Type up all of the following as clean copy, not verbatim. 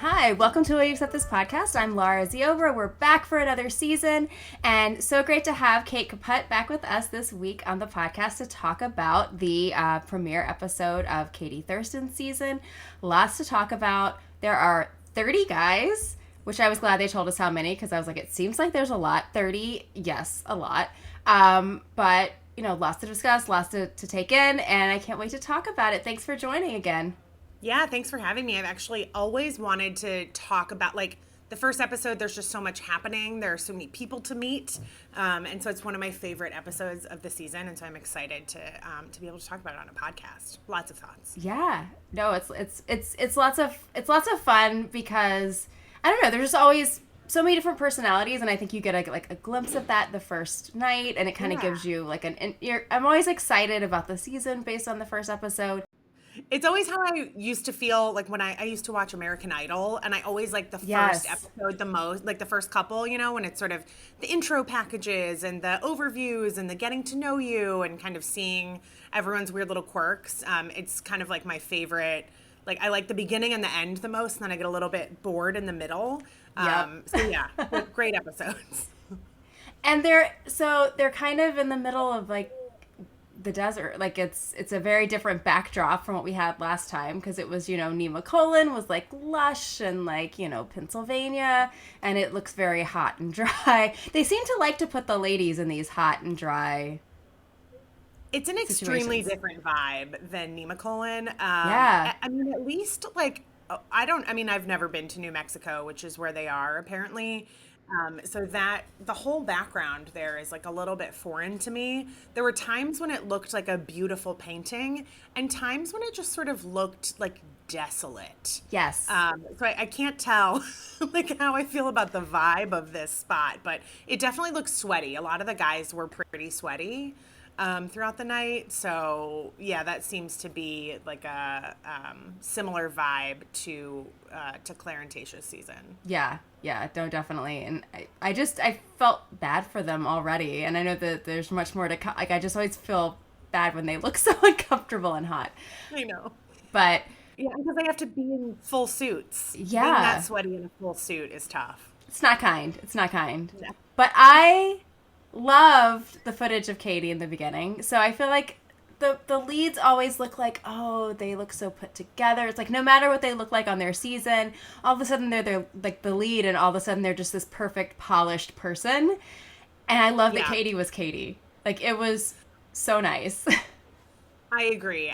Hi, welcome to Will You Accept This Podcast. I'm Laura Ziobra. We're back for another season, and so great to have Kate Caput back with us this week on the podcast to talk about the premiere episode of Katie Thurston's season. Lots to talk about. There are 30 guys, which I was glad they told us how many, because I was like, it seems like there's a lot. 30, yes, a lot. But, you know, lots to discuss, lots to take in, and I can't wait to talk about it. Thanks for joining again. Yeah, thanks for having me. I've actually always wanted to talk about, the first episode, there's just so much happening. There are so many people to meet. And so it's one of my favorite episodes of the season. And so I'm excited to be able to talk about it on a podcast. Lots of thoughts. Yeah. No, it's lots of fun because, I don't know, there's just always so many different personalities, and I think you get a glimpse of that the first night, and it kind of gives you I'm always excited about the season based on the first episode. It's always how I used to feel like when I used to watch American Idol, and I always like the first episode the most, like the first couple, you know, when it's sort of the intro packages and the overviews and the getting to know you and kind of seeing everyone's weird little quirks. It's kind of like my favorite. Like, I like the beginning and the end the most, and then I get a little bit bored in the middle. So yeah, great episodes. And they're kind of in the middle of like the desert. Like it's a very different backdrop from what we had last time, because it was, you know, Nemacolin was like lush and like, you know, Pennsylvania, and it looks very hot and dry. They seem to like to put the ladies in these hot and dry. It's an extremely different vibe than Nemacolin. Yeah. I mean, at least like, I've never been to New Mexico, which is where they are apparently. So that the whole background there is like a little bit foreign to me. There were times when it looked like a beautiful painting and times when it just sort of looked like desolate. Yes. So I can't tell like how I feel about the vibe of this spot, but it definitely looks sweaty. A lot of the guys were pretty sweaty throughout the night. So yeah, that seems to be like a similar vibe to Claire and Tayshia's season. Yeah, no, definitely. And I felt bad for them already. And I know that there's much more to come. Like, I just always feel bad when they look so uncomfortable and hot. I know. But yeah, because they have to be in full suits. Yeah. Being that sweaty in a full suit is tough. It's not kind. Yeah. But I loved the footage of Katie in the beginning. So I feel like the leads always look like, oh, they look so put together. It's like no matter what they look like on their season, all of a sudden they're like the lead, and all of a sudden they're just this perfect, polished person. And I love that Katie was Katie. Like, it was so nice. I agree.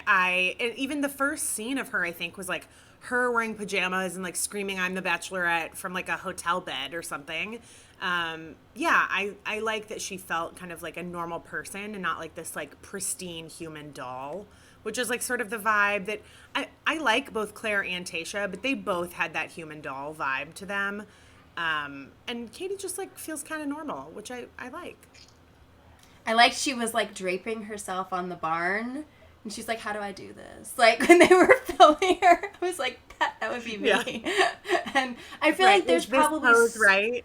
Even the first scene of her, I think, was like her wearing pajamas and like screaming, "I'm the Bachelorette" from like a hotel bed or something. I like that she felt kind of like a normal person and not like this like pristine human doll, which is like sort of the vibe that I like both Claire and Tayshia, but they both had that human doll vibe to them. And Katie just like feels kind of normal, which I like. I liked she was like draping herself on the barn, and she's like, how do I do this? Like, when they were filming her, I was like, that would be me. Yeah. And I feel like there's probably right.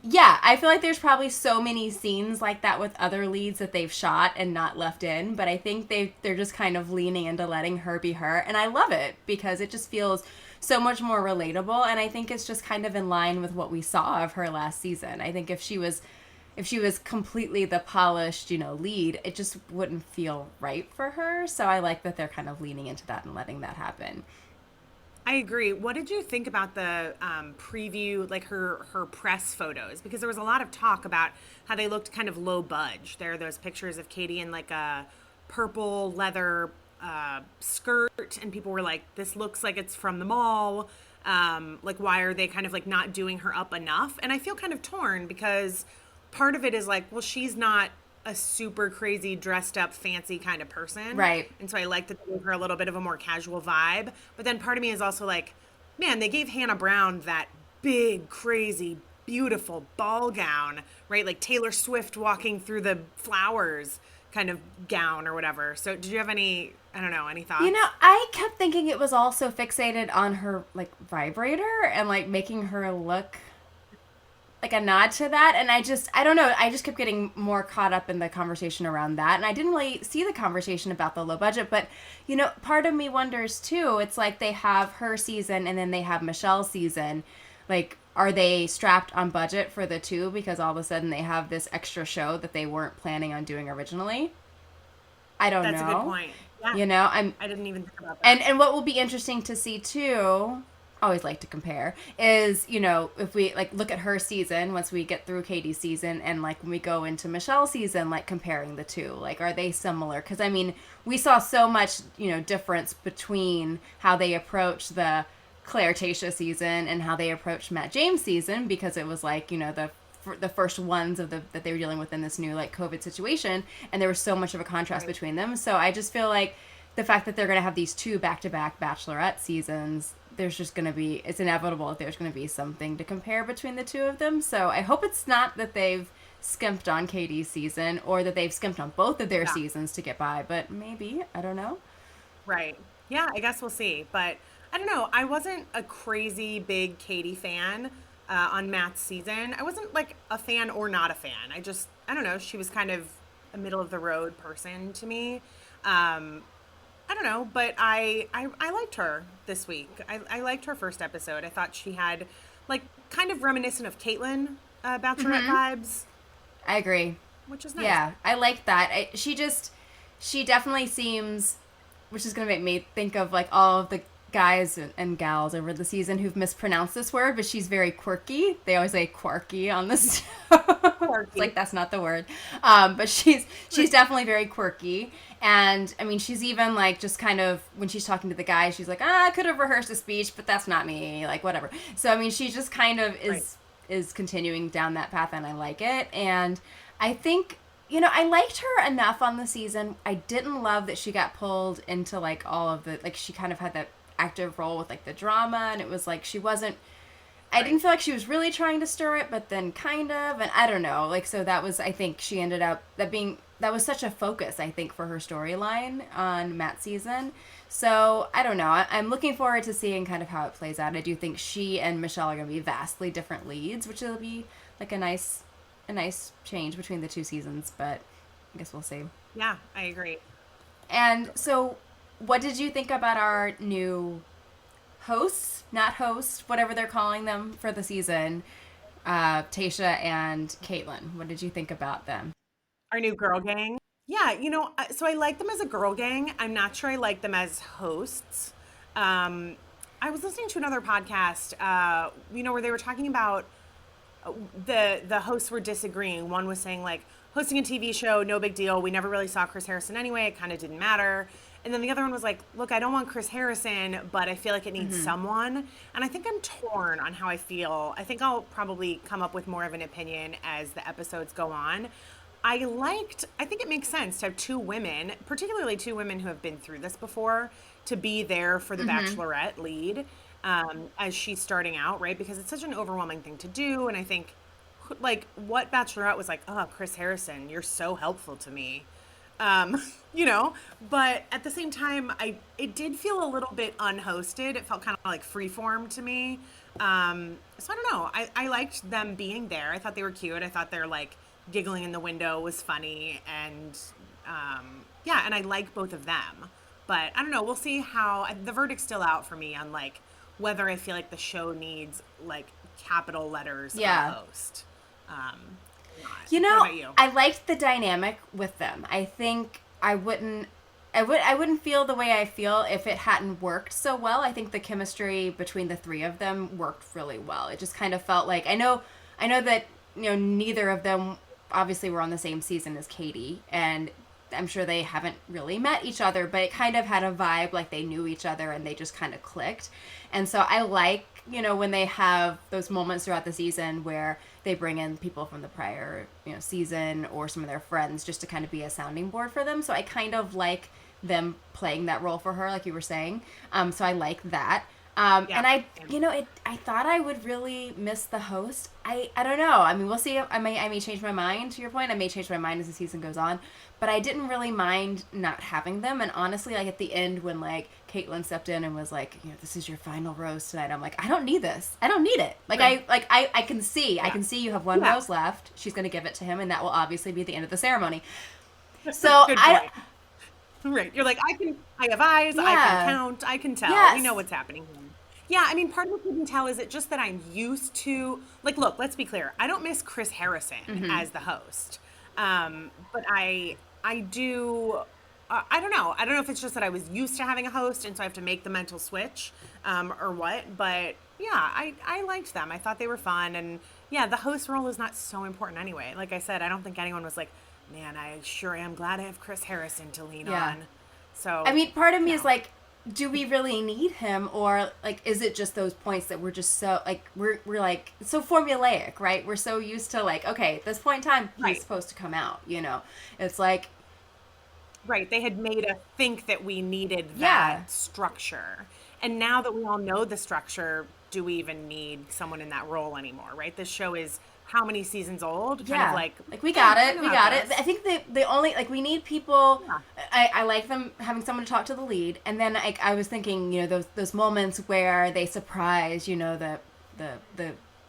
Yeah, I feel like there's probably so many scenes like that with other leads that they've shot and not left in, but I think they're just kind of leaning into letting her be her, and I love it because it just feels so much more relatable, and I think it's just kind of in line with what we saw of her last season. I think if she was completely the polished, you know, lead, it just wouldn't feel right for her, so I like that they're kind of leaning into that and letting that happen. I agree. What did you think about the preview, like her press photos? Because there was a lot of talk about how they looked kind of low budge. There are those pictures of Katie in like a purple leather skirt, and people were like, this looks like it's from the mall. Like, why are they kind of like not doing her up enough? And I feel kind of torn because part of it is like, well, she's not a super crazy dressed up fancy kind of person. Right. And so I like that they gave her a little bit of a more casual vibe. But then part of me is also like, man, they gave Hannah Brown that big, crazy, beautiful ball gown, right? Like Taylor Swift walking through the flowers kind of gown or whatever. So did you have any thoughts? You know, I kept thinking it was also fixated on her like vibrator and like making her look like a nod to that. And I don't know, I just kept getting more caught up in the conversation around that. And I didn't really see the conversation about the low budget, but part of me wonders too, it's like they have her season and then they have Michelle's season. Like, are they strapped on budget for the two because all of a sudden they have this extra show that they weren't planning on doing originally? I don't know. That's a good point. Yeah. I didn't even think about that. And what will be interesting to see too, I always like to compare, is, if we like look at her season once we get through Katie's season and like when we go into Michelle's season, like comparing the two, like are they similar? Because I mean, we saw so much, difference between how they approach the Claire Tayshia season and how they approached Matt James season, because it was like, the first ones that they were dealing with in this new like COVID situation, and there was so much of a contrast between them. So I just feel like the fact that they're going to have these two back-to-back Bachelorette seasons, there's just going to be, it's inevitable that there's going to be something to compare between the two of them. So I hope it's not that they've skimped on Katie's season or that they've skimped on both of their seasons to get by, but maybe, I don't know. Right. Yeah, I guess we'll see. But I don't know. I wasn't a crazy big Katie fan on Matt's season. I wasn't like a fan or not a fan. I don't know. She was kind of a middle of the road person to me. I don't know, but I liked her this week. I liked her first episode. I thought she had like kind of reminiscent of Caitlyn Bachelorette vibes. I agree. Which is nice. Yeah, I like that. She definitely seems, which is going to make me think of like all of the guys and gals over the season who've mispronounced this word, but she's very quirky. They always say quirky on this show. It's like, that's not the word. But she's definitely very quirky. And I mean, she's even like just kind of, when she's talking to the guys, she's like, I could have rehearsed a speech, but that's not me, like whatever. So I mean, she just kind of is continuing down that path, and I like it. And I think, I liked her enough on the season. I didn't love that she got pulled into like all of the, like she kind of had that active role with like the drama, and it was like she wasn't, I didn't feel like she was really trying to stir it, but then kind of, and I don't know, like, so that was, I think she ended up that was such a focus, I think, for her storyline on Matt's season. So I don't know, I'm looking forward to seeing kind of how it plays out. I do think she and Michelle are going to be vastly different leads, which will be like a nice change between the two seasons, but I guess we'll see. Yeah, I agree. And so what did you think about our new hosts, whatever they're calling them for the season, Tayshia and Caitlyn? What did you think about them? Our new girl gang. Yeah, so I like them as a girl gang. I'm not sure I like them as hosts. I was listening to another podcast, where they were talking about the hosts were disagreeing. One was saying like, hosting a TV show, no big deal. We never really saw Chris Harrison anyway. It kind of didn't matter. And then the other one was like, look, I don't want Chris Harrison, but I feel like it needs someone. And I think I'm torn on how I feel. I think I'll probably come up with more of an opinion as the episodes go on. I think it makes sense to have two women, particularly two women who have been through this before, to be there for the Bachelorette lead as she's starting out, right? Because it's such an overwhelming thing to do. And I think, like, what Bachelorette was like, oh, Chris Harrison, you're so helpful to me. But at the same time, it did feel a little bit unhosted. It felt kind of like freeform to me. So I don't know. I liked them being there. I thought they were cute. I thought their like giggling in the window was funny, and and I like both of them. But I don't know. We'll see how the verdict's still out for me on like whether I feel like the show needs like capital letters on host. What about you? I liked the dynamic with them. I think I wouldn't feel the way I feel if it hadn't worked so well. I think the chemistry between the three of them worked really well. It just kind of felt like, I know that, neither of them obviously were on the same season as Katie, and I'm sure they haven't really met each other, but it kind of had a vibe like they knew each other and they just kind of clicked. And so I like, when they have those moments throughout the season where they bring in people from the prior, season or some of their friends just to kind of be a sounding board for them. So I kind of like them playing that role for her, like you were saying. So I like that. And Yeah. I thought I would really miss the host. I don't know. I mean, we'll see. I may change my mind. To your point, I may change my mind as the season goes on. But I didn't really mind not having them. And honestly, like at the end when like Caitlin stepped in and was like, this is your final rose tonight. I'm like, I don't need this. I don't need it. Like Right. I can see. I Yeah. can see you have one Yeah. rose left. She's gonna give it to him, and that will obviously be the end of the ceremony. So Good I point. Right. You're like, I have eyes, I can yeah count, I can tell. We know yes what's happening here. Yeah, I mean, part of what you can tell is it just that I'm used to, like, look, let's be clear. I don't miss Chris Harrison mm-hmm. as the host. But I do, I don't know. I don't know if it's just that I was used to having a host and so I have to make the mental switch, or what. But yeah, I liked them. I thought they were fun. And yeah, the host role is not so important anyway. Like I said, I don't think anyone was like, man, I sure am glad I have Chris Harrison to lean yeah. on. I So, mean, part of me you is know, like, do we really need him, or like, is it just those points that we're just so like we're like so formulaic, right? We're so used to like, okay, at this point in time, he's right, supposed to come out. It's like, right. They had made us think that we needed that yeah, structure. And now that we all know the structure, do we even need someone in that role anymore, right? This show is how many seasons old? Kind of yeah, like, like we yeah, got I it, know we how it got it. goes. I think the only like we need people. Yeah. I like them having someone to talk to the lead, and then I was thinking, those moments where they surprise, the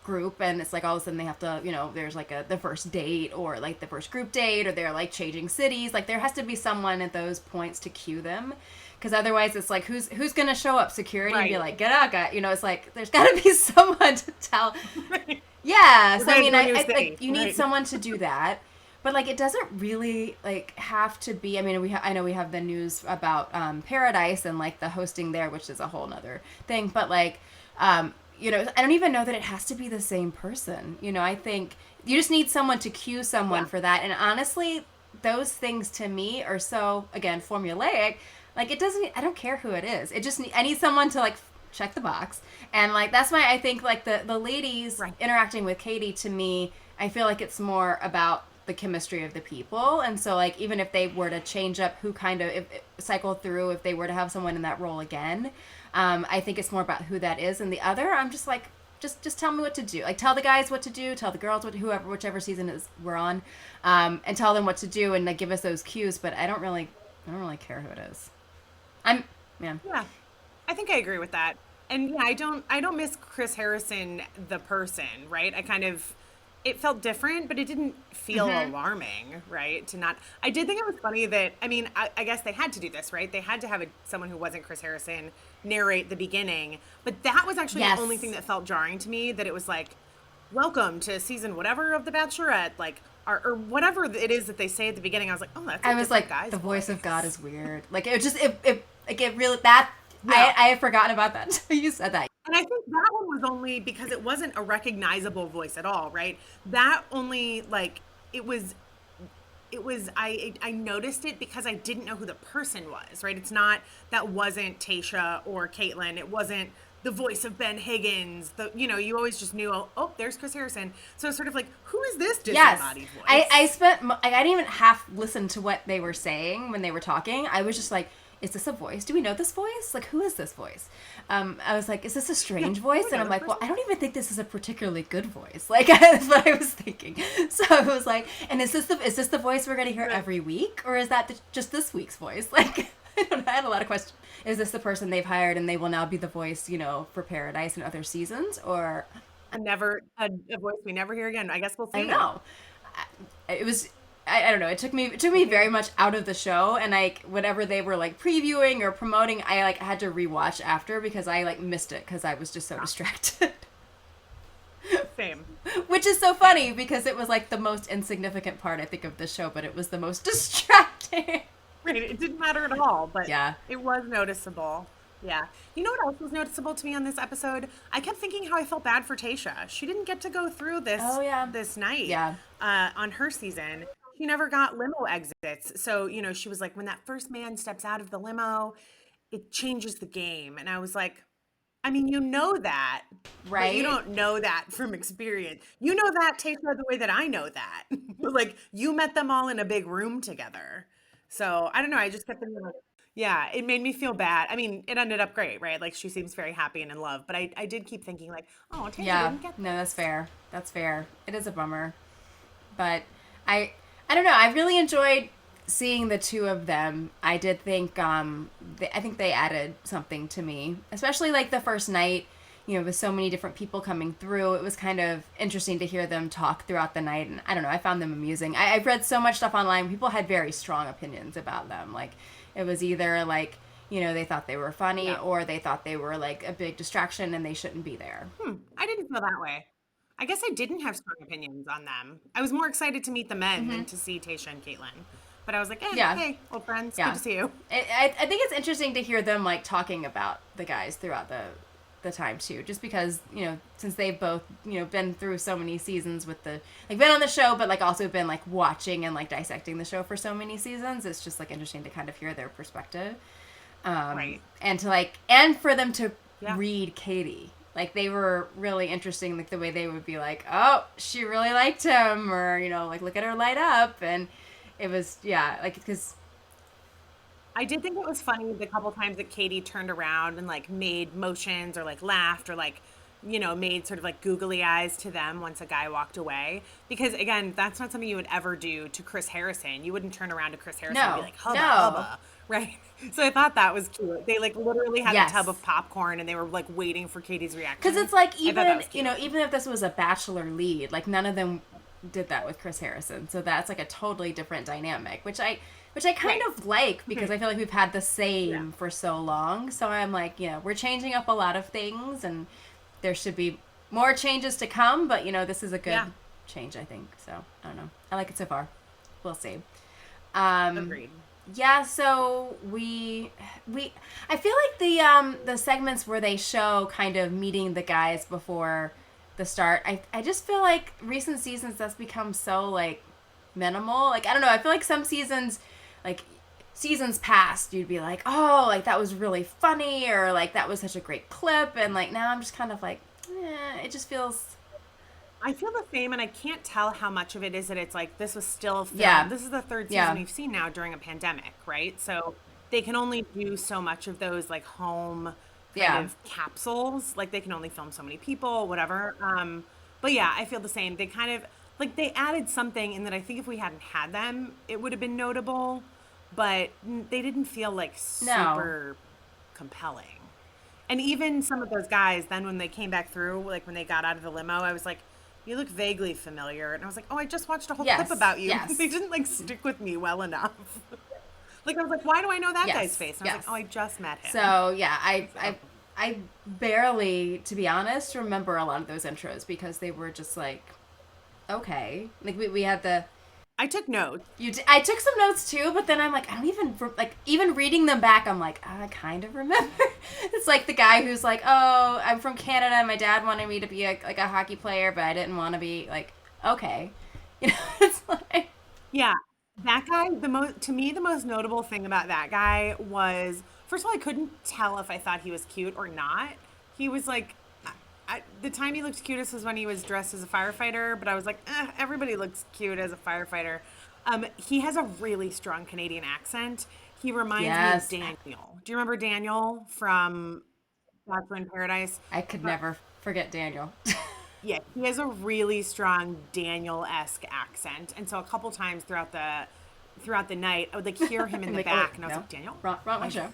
group, and it's like all of a sudden they have to, there's like the first date or like the first group date, or they're like changing cities. Like there has to be someone at those points to cue them, because otherwise it's like who's gonna show up security and be Right. like, get out, guy. It's like there's got to be someone to tell. Right. Yeah, We're so I going mean, to a I, new I like city. you need Right. someone to do that, but like it doesn't really like have to be. I mean, I know we have the news about Paradise and like the hosting there, which is a whole nother thing. But like, I don't even know that it has to be the same person. I think you just need someone to cue someone Yeah. for that. And honestly, those things to me are so again formulaic. Like it doesn't. I don't care who it is. I need someone to like check the box. And like that's why I think like the ladies Right. interacting with Katie, to me, I feel like it's more about the chemistry of the people. And so like even if they were to change up who kind of if cycle through, if they were to have someone in that role again, I think it's more about who that is. And the other, I'm just like, just tell me what to do. Like tell the guys what to do, tell the girls whichever season is we're on, and tell them what to do and like give us those cues. But I don't really care who it is. I'm man. Yeah. I think I agree with that. And yeah, I don't miss Chris Harrison the person, right? It felt different, but it didn't feel Mm-hmm. alarming, right? To not I did think it was funny that I mean, I guess they had to do this, right? They had to have someone who wasn't Chris Harrison narrate the beginning, but that was actually the only thing Yes. that felt jarring to me, that it was like, welcome to season whatever of The Bachelorette, like or whatever it is that they say at the beginning. I was like, oh, that's a I was different like, guy's the voice of God voice. is weird. Like it just it like it really that Yeah. I had forgotten about that until you said that. And I think that one was only because it wasn't a recognizable voice at all, right? That only like it was I noticed it because I didn't know who the person was, right? That wasn't Tasha or Caitlin. It wasn't the voice of Ben Higgins. You always just knew, oh, there's Chris Harrison. So it's sort of like, who is this Yes. disembodied I voice? spent I didn't even half listen to what they were saying when they were talking. I was just like, is this a voice? Do we know this voice? Like, who is this voice? I was like, is this a Yeah, strange do voice? we And know I'm this like, well, person? I don't even think this is a particularly good voice. Like, that's what I was thinking. So I was like, and is this the voice we're going to hear Right. every week? Or is that just this week's voice? Like, I don't know. I had a lot of questions. Is this the person they've hired and they will now be the voice, for Paradise and other seasons? Or A voice we never hear again. I guess we'll I don't see. know. It was I don't know. It took me very much out of the show, and like whatever they were like previewing or promoting, I like had to rewatch after because I like missed it because I was just so distracted. Same. Which is so funny because it was like the most insignificant part I think of the show, but it was the most distracting. Right. It didn't matter at all, but Yeah. it was noticeable. Yeah. You know what else was noticeable to me on this episode? I kept thinking how I felt bad for Tasha. She didn't get to go through this Oh yeah. this night Yeah. on her season. She never got limo exits. So, she was like, when that first man steps out of the limo, it changes the game. And I was like, I mean, you know that, but you Right. don't know that from experience. You know that, Tasha, the way that I know that. Like, you met them all in a big room together. So I don't know. I just kept thinking like, Yeah, it made me feel bad. I mean, it ended up great, right? Like she seems very happy and in love, but I did keep thinking like, oh, Taylor Yeah, didn't get no, that's this. fair. That's fair. It is a bummer, but I I don't know. I really enjoyed seeing the two of them. I did think I think they added something to me, especially like the first night. You know, with so many different people coming through, it was kind of interesting to hear them talk throughout the night. And I don't know, I found them amusing. I've read so much stuff online. People had very strong opinions about them. Like, it was either like, you know, they thought they were funny Yeah. or they thought they were like a big distraction and they shouldn't be there. I didn't feel that way. I guess I didn't have strong opinions on them. I was more excited to meet the men than to see Tasha and Caitlin. But I was like, Yeah. hey, old friends, good Yeah. to see you. I think it's interesting to hear them like talking about the guys throughout the time too, just because, you know, since they've both, you know, been through so many seasons with the like been on the show but like also been like watching and like dissecting the show for so many seasons. It's just like interesting to kind of hear their perspective, Right. and to like and for them to Yeah. read Katie. Like, they were really interesting, like the way they would be like, oh, she really liked him, or, you know, like, look at her light up. And it was, yeah, like, because I did think it was funny the couple times that Katie turned around and like made motions or like laughed or like, made sort of like googly eyes to them once a guy walked away. Because again, that's not something you would ever do to Chris Harrison. You wouldn't turn around to Chris Harrison and be no, like, hubba, no. hubba, right? So I thought that was cute. They like literally had a tub Yes. of popcorn and they were like waiting for Katie's reaction. Because it's like, I thought that even, was you cute. know, even if this was a Bachelor lead, like, none of them did that with Chris Harrison. So that's like a totally different dynamic, which I kind Right. of like, because I feel like we've had the Yeah. same for so long. So I'm like, you know, we're changing up a lot of things, and there should be more changes to come, but, you know, this is a good Yeah. change, I think. So I don't know. I like it so far. We'll see. Um, Agreed. yeah, so we I feel like the segments where they show kind of meeting the guys before the start, I just feel like recent seasons that's become so like minimal. Like, I don't know, I feel like some seasons, like seasons past, you'd be like, oh, like that was really funny, or like that was such a great clip, and like now I'm just kind of like, it just feels, I feel the same, and I can't tell how much of it is that it's like this was still filmed. yeah, This is the third season yeah, we've seen now during a pandemic, right? So they can only do so much of those like home kind yeah. of capsules. Like they can only film so many people, whatever. But yeah, I feel the same. They kind of like they added something in that I think if we hadn't had them, it would have been notable, but they didn't feel like No. super compelling. And even some of those guys, then when they came back through, like when they got out of the limo, I was like, you look vaguely familiar. And I was like, oh, I just watched a whole clip Yes. about you. They Yes. didn't like stick with me well enough. Like I was like, why do I know that guy's Yes. face? And I was Yes. like, oh, I just met him. So yeah, So I barely, to be honest, remember a lot of those intros because they were just like, okay, like we had the I took notes. I took some notes too, but then I'm like, I don't even like even reading them back. I'm like, I kind of remember. It's like the guy who's like, oh, I'm from Canada. And my dad wanted me to be like a hockey player, but I didn't want to be like, okay, you know, it's like, Yeah, that guy. To me, the most notable thing about that guy was first of all, I couldn't tell if I thought he was cute or not. He was like, the time he looked cutest was when he was dressed as a firefighter, but I was like, everybody looks cute as a firefighter. He has a really strong Canadian accent. He reminds yes, me of Daniel. Do you remember Daniel from Bachelor in Paradise? I could never forget Daniel. Yeah, he has a really strong Daniel-esque accent, and so a couple times throughout the night, I would like hear him in I'm the like, oh wait, back, and I was no, like, Daniel. wrong show.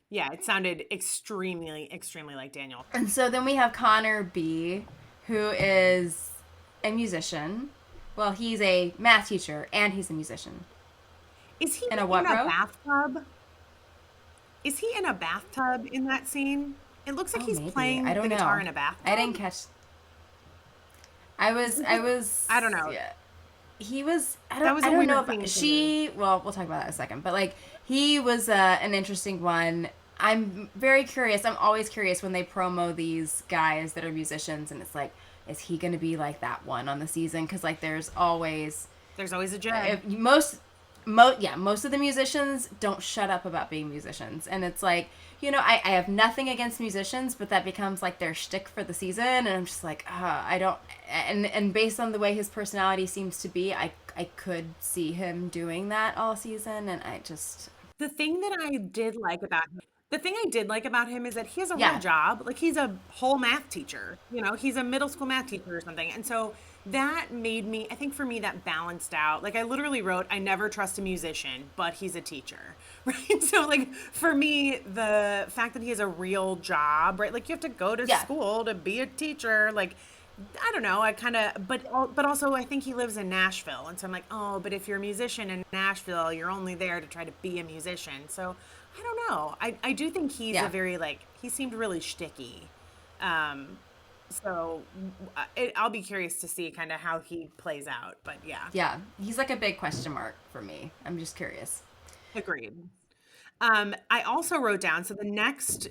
Yeah, it sounded extremely, extremely like Daniel. And so then we have Connor B, who is a musician. Well, he's a math teacher and he's a musician. Is he In a in what, a bro? bathtub? Is he in a bathtub in that scene? It looks like Oh, he's maybe. I playing don't the guitar know. in a bathtub. I didn't catch. I was. I don't know. Yeah. He was. That was I a don't know weird if thing to me. she. Well, we'll talk about that in a second. But like, he was an interesting one. I'm very curious. I'm always curious when they promo these guys that are musicians, and it's like, is he going to be like that one on the season? Because like, there's always There's always a Jed. most of the musicians don't shut up about being musicians, and it's like, you know, I have nothing against musicians, but that becomes like their shtick for the season, and I'm just like, I don't, and based on the way his personality seems to be, I could see him doing that all season, and I just, The thing that I did like about him, the thing I did like about him is that he has a real Yeah. job. Like he's a whole math teacher, he's a middle school math teacher or something. And so that made me, I think for me, that balanced out. Like I literally wrote, I never trust a musician, but he's a teacher, right? So like for me, the fact that he has a real job, right? Like you have to go to Yeah. school to be a teacher. Like I don't know. I kind of, but also I think he lives in Nashville, and so I'm like, oh, but if you're a musician in Nashville, you're only there to try to be a musician. So I don't know. I do think he's a Yeah. very like he seemed really shticky. Um, so I'll be curious to see kind of how he plays out. But yeah, Yeah. He's like a big question mark for me. I'm just curious. agreed. I also wrote down, so the next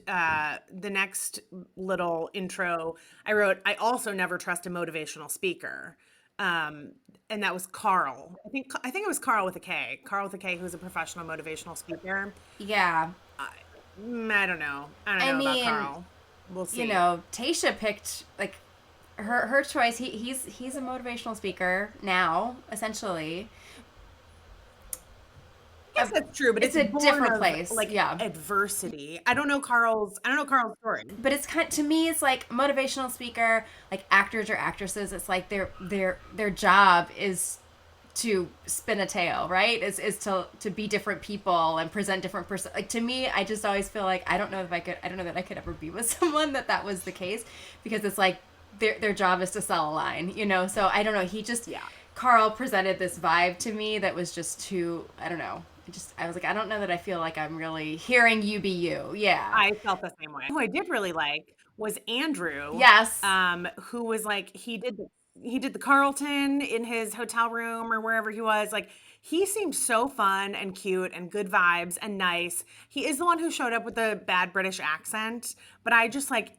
little intro I wrote, I also never trust a motivational speaker. Um, and that was Carl. I think it was Carl with a K. Carl with a K, who's a professional motivational speaker. Yeah. I don't know. I don't I know about mean, Carl. We'll see. Tasha picked like her choice. He's a motivational speaker now, essentially. I guess that's true, but It's it's a born different of place. like Yeah. adversity. I don't know Carl's story. But it's kind to me it's like motivational speaker, like actors or actresses, it's like their job is to spin a tale, right? Is to be different people and present different like to me I just always feel like I don't know that I could ever be with someone that was the case, because it's like their job is to sell a line, so I don't know, he just Yeah. Carl presented this vibe to me that was just too, I don't know, I was like, I don't know that I feel like I'm really hearing you be you. Yeah. I felt the same way. Who I did really like was Andrew, Yes. who was like he did the Carlton in his hotel room or wherever he was. Like he seemed so fun and cute and good vibes and nice. He is the one who showed up with the bad British accent, but I just like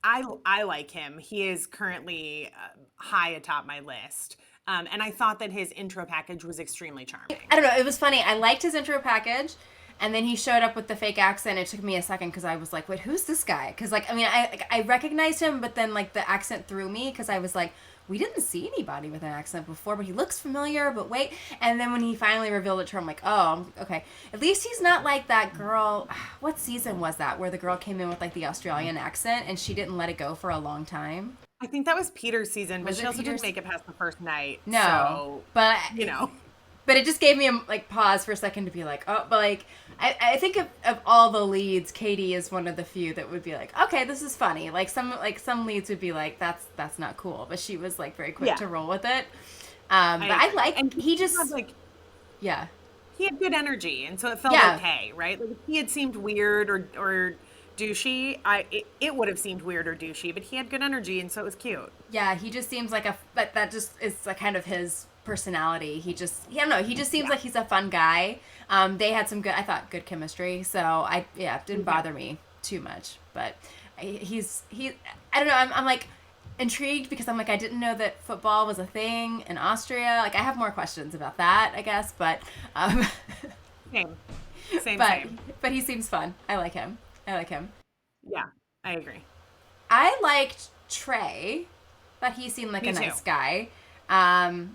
I like him. He is currently high atop my list. And I thought that his intro package was extremely charming. I don't know. It was funny. I liked his intro package, and then he showed up with the fake accent. It took me a second because I was like, "Wait, who's this guy?" Because like, I mean, I recognized him, but then like the accent threw me because I was like, "We didn't see anybody with an accent before, but he looks familiar." But wait, and then when he finally revealed it to her, I'm like, "Oh, okay. At least he's not like that girl." What season was that where the girl came in with like the Australian accent and she didn't let it go for a long time? I think that was Peter's season, but Was she it also Peter's? didn't make it past the first night. No, So, but you know. but it just gave me a like pause for a second to be like, oh, but like I think of all the leads, Katie is one of the few that would be like, okay, this is funny. Like some leads would be like, that's not cool, but she was like very quick Yeah. to roll with it. But I agree. like And he just had, like yeah he had good energy, and so it felt yeah okay, right? Like if he had seemed weird or douchey, it would have seemed weird or douchey, but he had good energy, and so it was cute. yeah, he just seems like that just is a kind of his personality. I don't know, he just seems Yeah. like he's a fun guy. They had some I thought good chemistry, so it didn't bother me too much. But he I don't know, I'm like intrigued because I'm like, I didn't know that football was a thing in Austria. Like I have more questions about that, I guess, but Same, same, but same. but he seems fun. I like him. Yeah, I agree. I liked Trey. Thought he seemed like Me a too. nice guy.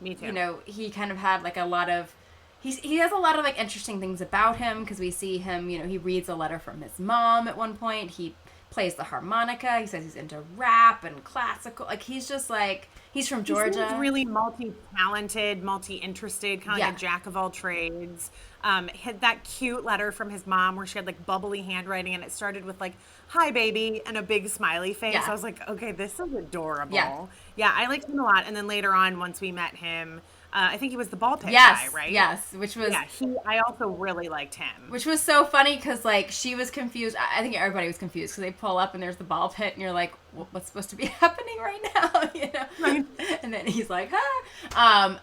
Me too. He kind of had like a lot of he has a lot of like interesting things about him because we see him, he reads a letter from his mom at one point. He plays the harmonica. He says he's into rap and classical. Like he's just like he's from He Georgia. seems really multi-talented, multi-interested, kind of Yeah. like a jack of all trades. Had that cute letter from his mom where she had like bubbly handwriting and it started with like, "Hi, baby," and a big smiley face. Yeah. I was like, okay, this is adorable. Yeah. Yeah, I liked him a lot. And then later on, once we met him, I think he was the ball pit Yes, guy, right? yes, which was Yeah, I also really liked him. Which was so funny because, like, she was confused. I think everybody was confused because they pull up and there's the ball pit and you're like, what's supposed to be happening right now? Right. And then he's like, ah.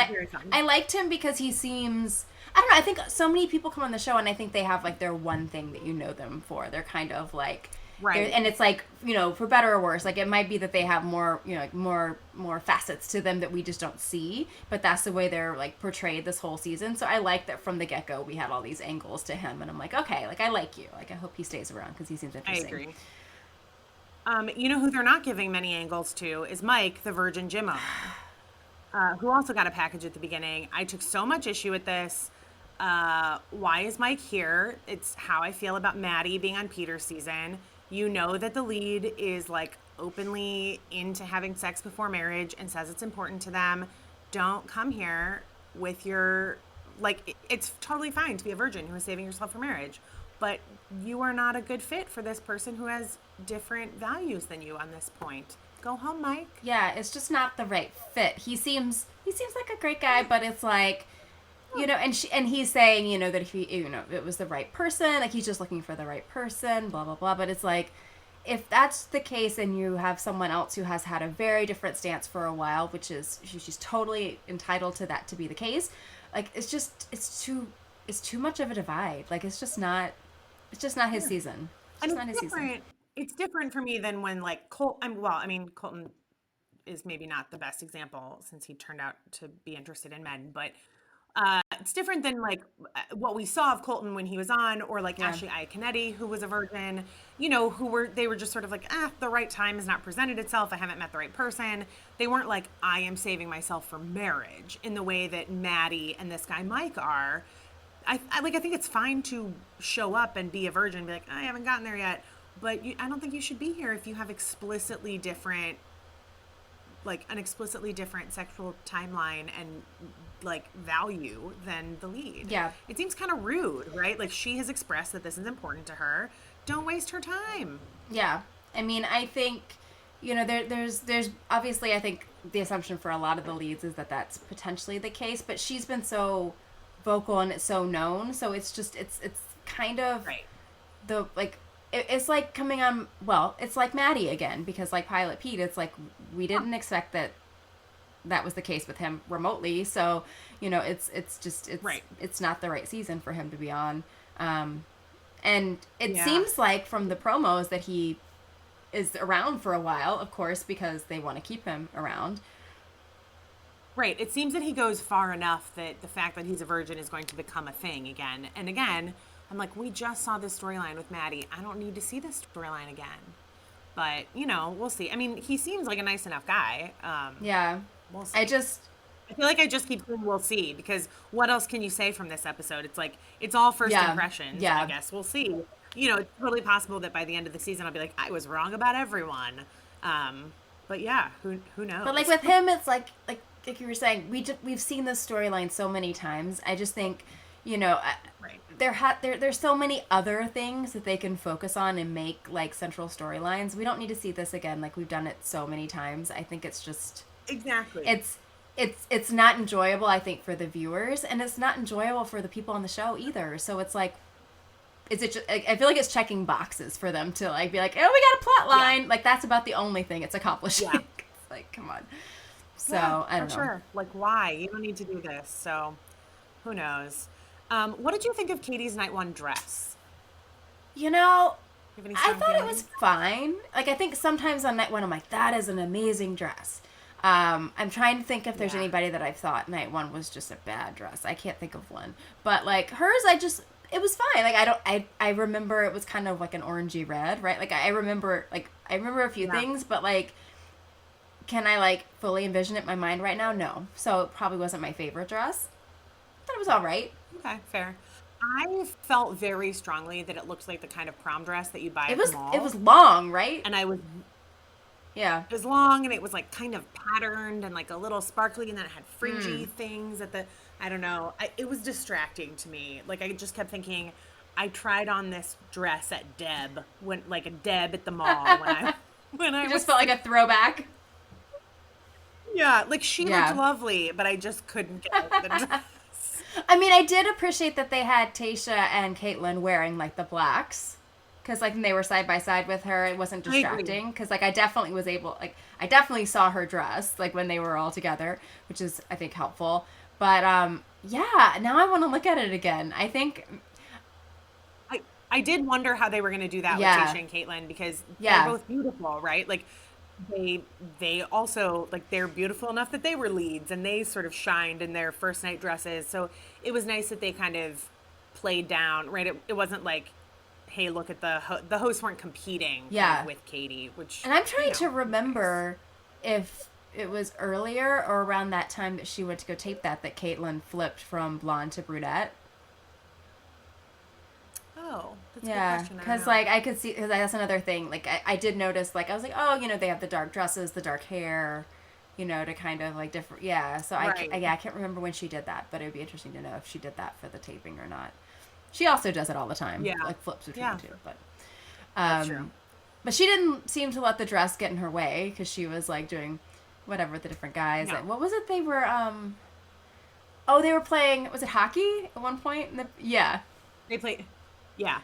Very fun. I liked him because he seems, I don't know, I think so many people come on the show and I think they have, like, their one thing that you know them for. They're kind of, like... Right. And it's like, for better or worse, like it might be that they have more, like more facets to them that we just don't see, but that's the way they're like portrayed this whole season. So I like that from the get-go we had all these angles to him and I'm like, okay, like I like you. Like I hope he stays around because he seems I interesting. agree. You know who they're not giving many angles to is Mike, the Virgin Gym owner, who also got a package at the beginning. I took so much issue with this. Why is Mike here? It's how I feel about Maddie being on Peter's season. You know that the lead is like openly into having sex before marriage and says it's important to them. Don't come here with your, like, it's totally fine to be a virgin who is saving yourself for marriage, but you are not a good fit for this person who has different values than you on this point. Go home, Mike. Yeah, it's just not the right fit. He seems like a great guy, but it's like, and he's saying, that if he, it was the right person, like he's just looking for the right person, blah blah blah. But it's like, if that's the case, and you have someone else who has had a very different stance for a while, which is she's totally entitled to that to be the case. Like it's too much of a divide. Like it's just not his season. It's not his season. It's different for me than when like Colton is maybe not the best example since he turned out to be interested in men, but it's different than like what we saw of Colton when he was on, or like Ashley Iaconetti, who was a virgin, they were just sort of like, the right time has not presented itself. I haven't met the right person. They weren't like, I am saving myself for marriage in the way that Maddie and this guy Mike are. I think it's fine to show up and be a virgin and be like, I haven't gotten there yet. But I don't think you should be here if you have an explicitly different sexual timeline and like value than the lead. Yeah. It seems kind of rude, right? Like she has expressed that this is important to her. Don't waste her time. Yeah. I mean, I think, there's obviously, I think the assumption for a lot of the leads is that that's potentially the case, but she's been so vocal and it's so known. So it's just, it's kind of right. It's like coming on, well, it's like Maddie again, because like Pilot Pete, it's like we didn't expect that was the case with him remotely. So, it's not the right season for him to be on. And it seems like from the promos that he is around for a while, of course, because they want to keep him around. Right. It seems that he goes far enough that the fact that he's a virgin is going to become a thing again. And again, I'm like, we just saw this storyline with Maddie. I don't need to see this storyline again. But, we'll see. I mean, he seems like a nice enough guy. Yeah. We'll see. I feel like I just keep saying we'll see, because what else can you say from this episode? It's like, it's all first impressions, I guess. We'll see. It's totally possible that by the end of the season I'll be like, I was wrong about everyone. But yeah, who knows? But like with him, it's like you were saying, we've seen this storyline so many times. I just think, right. There's so many other things that they can focus on and make like central storylines. We don't need to see this again. Like we've done it so many times. I think it's just exactly. It's not enjoyable, I think, for the viewers, and it's not enjoyable for the people on the show either. So it's like, I feel like it's checking boxes for them to like be like, oh, we got a plot line. Yeah. Like that's about the only thing it's accomplishing. Yeah. It's like, come on. So I don't know. Sure. Like why? You don't need to do this. So who knows? What did you think of Katie's night one dress? I thought it was fine. Like, I think sometimes on night one, I'm like, that is an amazing dress. I'm trying to think if there's anybody that I've thought night one was just a bad dress. I can't think of one. But, like, hers, it was fine. Like, I remember it was kind of like an orangey red, right? Like, I remember a few things, but, like, can I, like, fully envision it in my mind right now? No. So, it probably wasn't my favorite dress. I thought it was all right. Okay, fair. I felt very strongly that it looked like the kind of prom dress that you buy at the mall. It was long, right? And yeah. It was long, and it was like kind of patterned and like a little sparkly, and then it had fringy things I don't know. It was distracting to me. Like I just kept thinking, I tried on this dress at Deb at the mall when I just felt like a throwback. Yeah, like she looked lovely, but I just couldn't get the dress. I mean, I did appreciate that they had Tayshia and Caitlyn wearing, like, the blacks. Because, like, when they were side by side with her, it wasn't distracting. Because, like, I definitely saw her dress, like, when they were all together, which is, I think, helpful. But, yeah, now I want to look at it again. I think... I did wonder how they were going to do that with Tayshia and Caitlyn, because they're both beautiful, right? Like, they also, like, they're beautiful enough that they were leads and they sort of shined in their first night dresses. So it was nice that they kind of played down, right? It wasn't like, hey, look at the hosts weren't competing with Katie, which... And I'm trying to remember if it was earlier or around that time that she went to go tape that Caitlyn flipped from blonde to brunette. Oh, that's a good Yeah, question. I don't because know. like I could see, because that's another thing. Like I did notice, like I was like, oh, they have the dark dresses, the dark hair, to kind of like different. Yeah, so Right. yeah, I can't remember when she did that, but it would be interesting to know if she did that for the taping or not. She also does it all the time, Yeah. like flips between the Yeah. two. That's true. Um, but she didn't seem to let the dress get in her way because she was like doing whatever with the different guys. No. Like, what was it? They were oh, they were playing. Was it hockey at one point? Yeah. They played. Yeah.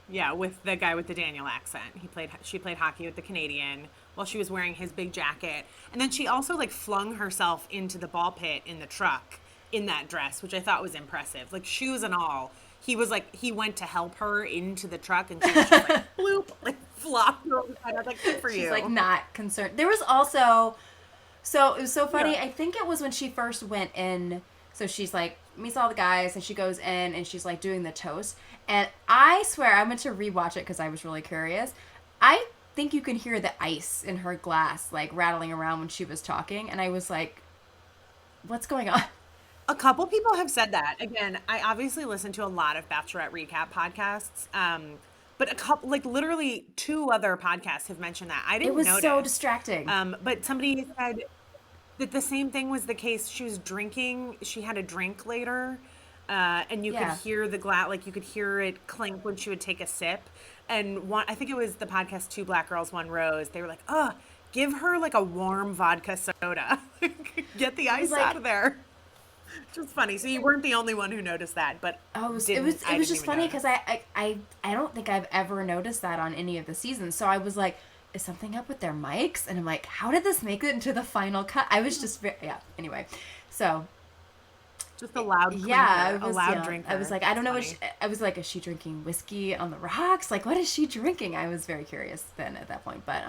Yeah, with the guy with the Daniel accent. She played hockey with the Canadian while she was wearing his big jacket. And then she also like flung herself into the ball pit in the truck in that dress, which I thought was impressive. Like shoes and all. He went to help her into the truck and she was just like bloop, like flopped over the side. I was like, good for you. She's like not concerned. There was also, so it was so funny. Yeah. I think it was when she first went in. So she's like meets all the guys and she goes in and she's like doing the toast. And I swear I went to rewatch it because I was really curious. I think you can hear the ice in her glass like rattling around when she was talking, and I was like, "What's going on?" A couple people have said that. Again, I obviously listen to a lot of Bachelorette recap podcasts. But a couple, like literally two other podcasts have mentioned that. I It didn't was notice. so distracting. But somebody said that the same thing was the case. She was drinking. She had a drink later, and you could Yeah. hear the glass, like you could hear it clink when she would take a sip. And one, I think it was the podcast Two Black Girls, One Rose. They were like, "Oh, give her like a warm vodka soda. Get the I was ice like, out of there." Just funny. So you weren't the only one who noticed that, but oh, it didn't was I didn't just even funny notice. because I don't think I've ever noticed that on any of the seasons. So I was like, is something up with their mics? And I'm like, how did this make it into the final cut? I was just yeah. Anyway, so Just a loud yeah, clinker, a loud I drinker. was like, I don't That's know funny. I was like, is she drinking whiskey on the rocks? Like, what is she drinking? I was very curious then at that point, but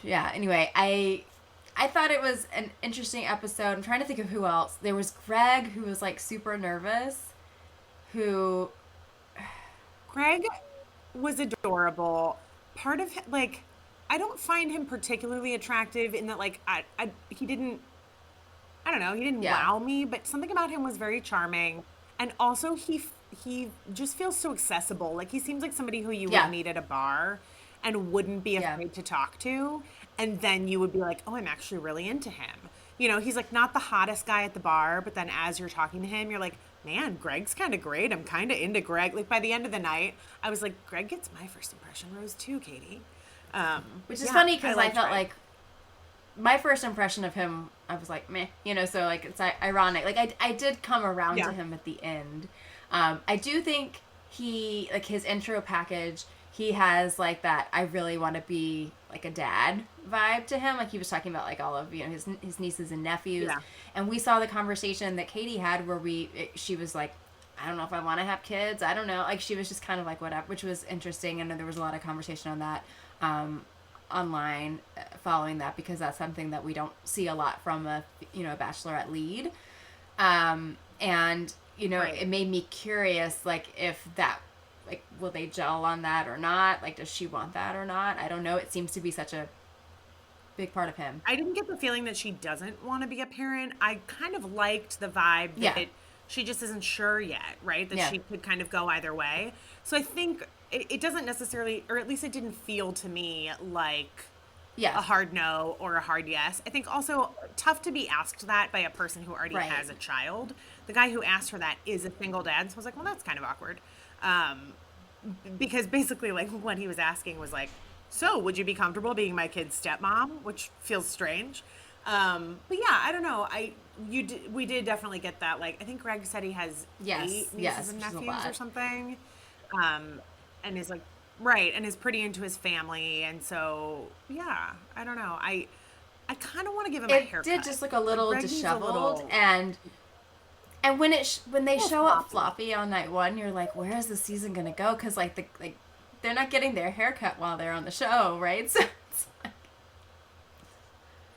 yeah. Anyway, I thought it was an interesting episode. I'm trying to think of who else. There was Greg, who was like super nervous, who Greg was adorable. Part of him, like, I don't find him particularly attractive in that, like, he didn't, I don't know, he didn't yeah, wow me, but something about him was very charming. And also, he just feels so accessible. Like, he seems like somebody who you would yeah, meet at a bar and wouldn't be yeah, afraid to talk to. And then you would be like, oh, I'm actually really into him. You know, he's like not the hottest guy at the bar, but then as you're talking to him, you're like, man, Greg's kind of great. I'm kind of into Greg. Like by the end of the night, I was like, Greg gets my first impression rose too, Katie. which is Yeah, funny because I liked felt Greg. like my first impression of him, I was like, meh, so like it's ironic. Like I did come around to Yeah. him at the end. I do think he like his intro package. He has like that I really want to be like a dad vibe to him. Like he was talking about like all of his nieces and nephews, Yeah. and we saw the conversation that Katie had where she was like, I don't know if I want to have kids. I don't know. Like she was just kind of like whatever, which was interesting. And there was a lot of conversation on that. Online following that because that's something that we don't see a lot from a bachelorette lead, and Right. it made me curious like if that like will they gel on that or not, like does she want that or not, I don't know, it seems to be such a big part of him. I didn't get the feeling that she doesn't want to be a parent. I kind of liked the vibe Yeah, that she just isn't sure yet, right? That yeah, she could kind of go either way. So I think it doesn't necessarily, or at least it didn't feel to me like yeah, a hard no or a hard yes. I think also tough to be asked that by a person who already right, has a child. The guy who asked her that is a single dad. So I was like, well, that's kind of awkward. Because basically, like, what he was asking was like, so would you be comfortable being my kid's stepmom? Which feels strange. But yeah, I don't know. We did definitely get that. Like, I think Greg said he has yes, 8 nieces yes, and which is a nephews or lot. something. And is like, right, and is pretty into his family. And so, yeah, I don't know. I kind of want to give him a It haircut. did just look a Like, little Greg needs a disheveled, little, and when they little show up floppy. floppy on night one, you're like, where is the season gonna go? Because like they're not getting their haircut while they're on the show, right? So it's like,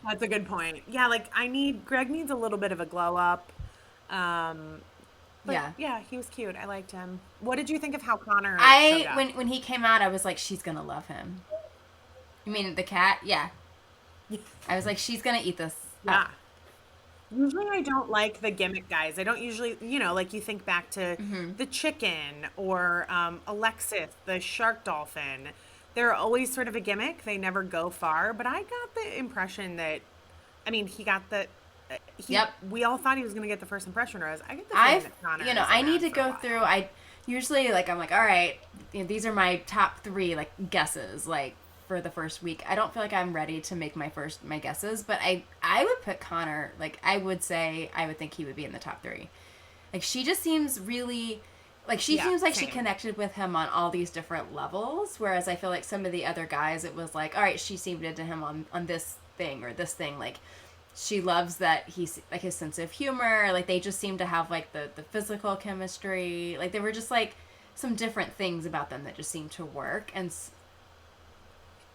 That's a good point. Yeah, like Greg needs a little bit of a glow up. Um, but yeah. yeah, he was cute. I liked him. What did you think of how Connor showed I up? when he came out, I was like, she's gonna love him. You mean the cat? Yeah. I was like, she's gonna eat this Yeah. up. Usually I don't like the gimmick guys. I don't usually, like you think back to Mm-hmm. the chicken or Alexis, the shark dolphin. They're always sort of a gimmick. They never go far. But I got the impression that, I mean, he got the, Yep. we all thought he was going to get the first impression rose. I get the feeling that Connor is I need around to for a go through. while. I usually like I'm like, all right, these are my top three like guesses like for the first week. I don't feel like I'm ready to make my guesses, but I would put Connor. Like I would say I would think he would be in the top three. Like she just seems really. Like she Yeah, seems like she same. connected with him on all these different levels, whereas I feel like some of the other guys, it was like, all right, she seemed into him on this thing or this thing. Like she loves that he's like his sense of humor. Like they just seem to have like the physical chemistry. Like they were just like some different things about them that just seemed to work. And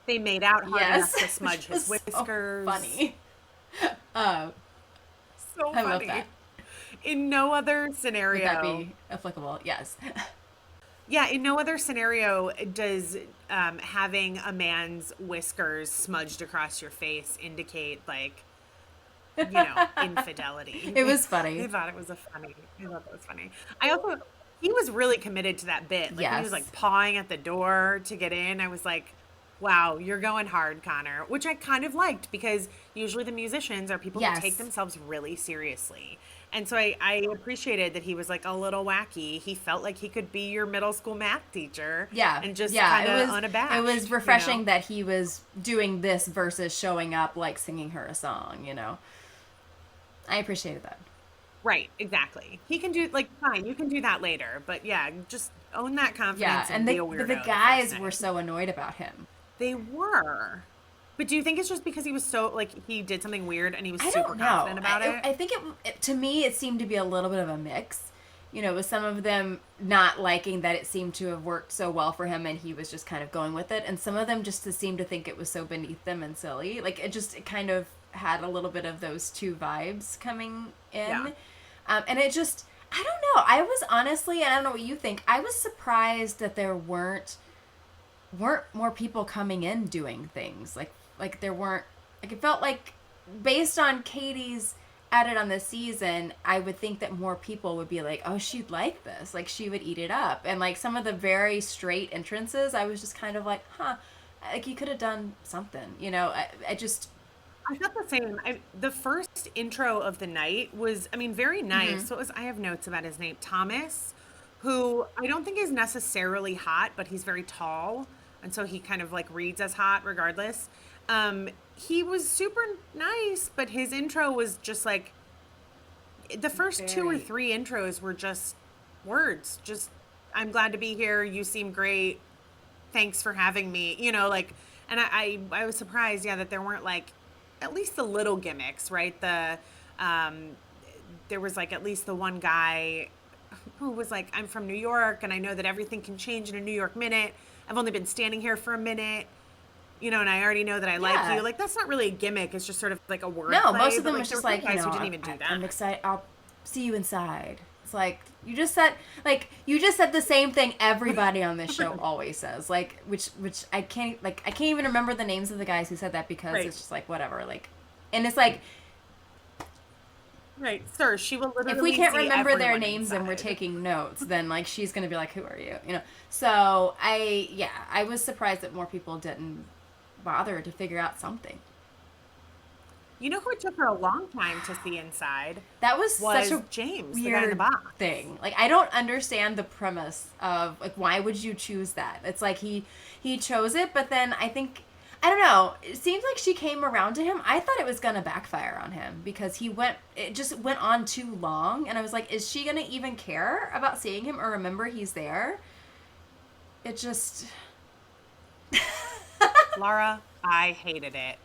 They made out hard enough yes, to smudge which was his so whiskers. funny. Uh, So I love that. funny. In no other Would that scenario. be applicable? Yes. Yeah, in no other scenario does having a man's whiskers smudged across your face indicate like, infidelity. It was I funny. thought it was I thought that was funny. I also, he was really committed to that bit. Like when he was Yes. like pawing at the door to get in, I was like, wow, you're going hard, Connor, which I kind of liked because usually the musicians are people who take Yes. themselves really seriously. And so I appreciated that he was like a little wacky. He felt like he could be your middle school math teacher Yeah, and just yeah. kind of unabashed, It was refreshing that he was doing this versus showing up like singing her a song. I appreciated that. Right, exactly. He can do like fine, you can do that later, but yeah, just own that Yeah, confidence and and be a but the weirdo the first guys were night. so annoyed about him. They were. But do you think it's just because he was so like he did something weird and he was I super don't know. confident about it? I think to me it seemed to be a little bit of a mix. With some of them not liking that it seemed to have worked so well for him and he was just kind of going with it, and some of them just seemed to think it was so beneath them and silly. Like it kind of had a little bit of those two vibes coming Yeah. in. And it just, I don't know. I was honestly, and I don't know what you think, I was surprised that there weren't more people coming in doing things. Like there weren't, like it felt like based on Katie's edit on this season, I would think that more people would be like, oh, she'd like this. Like she would eat it up. And like some of the very straight entrances, I was just kind of like, huh, like you could have done something, I just, I thought the same. The first intro of the night was, I mean, very nice. So it was, I have notes about his name, Thomas, who I don't think is necessarily hot, but he's very tall. And so he kind of like reads as hot regardless. He was super nice, but his intro was just like the first two or very, three intros were just words. Just, I'm glad to be here. You seem great. Thanks for having me. And I was surprised, yeah, that there weren't like at least the little gimmicks, right? Um, there was like at least the one guy who was like, I'm from New York and I know that everything can change in a New York minute. I've only been standing here for a minute, and I already know that I like you. yeah. Like, that's not really a gimmick. It's just sort of like a word No, play. most of But them like, was there just were like, guys who didn't even do I'm that. excited. I'll see you inside. It's like you just said the same thing everybody on this show always says. Like which I can't even remember the names of the guys who said that because Right. it's just like whatever. Like and it's like Right. Sir, she will literally if we can't see remember their everyone names and we're inside. taking notes, then like she's gonna be like, who are you? So I was surprised that more people didn't bother to figure out something. You know who it took her a long time to see inside That was such was a James, the guy in the weird box. thing. Like I don't understand the premise of like why would you choose that? It's like he chose it, but then I don't know. It seems like she came around to him. I thought it was gonna backfire on him because it just went on too long, and I was like, is she gonna even care about seeing him or remember he's there? It just Laura, I hated it.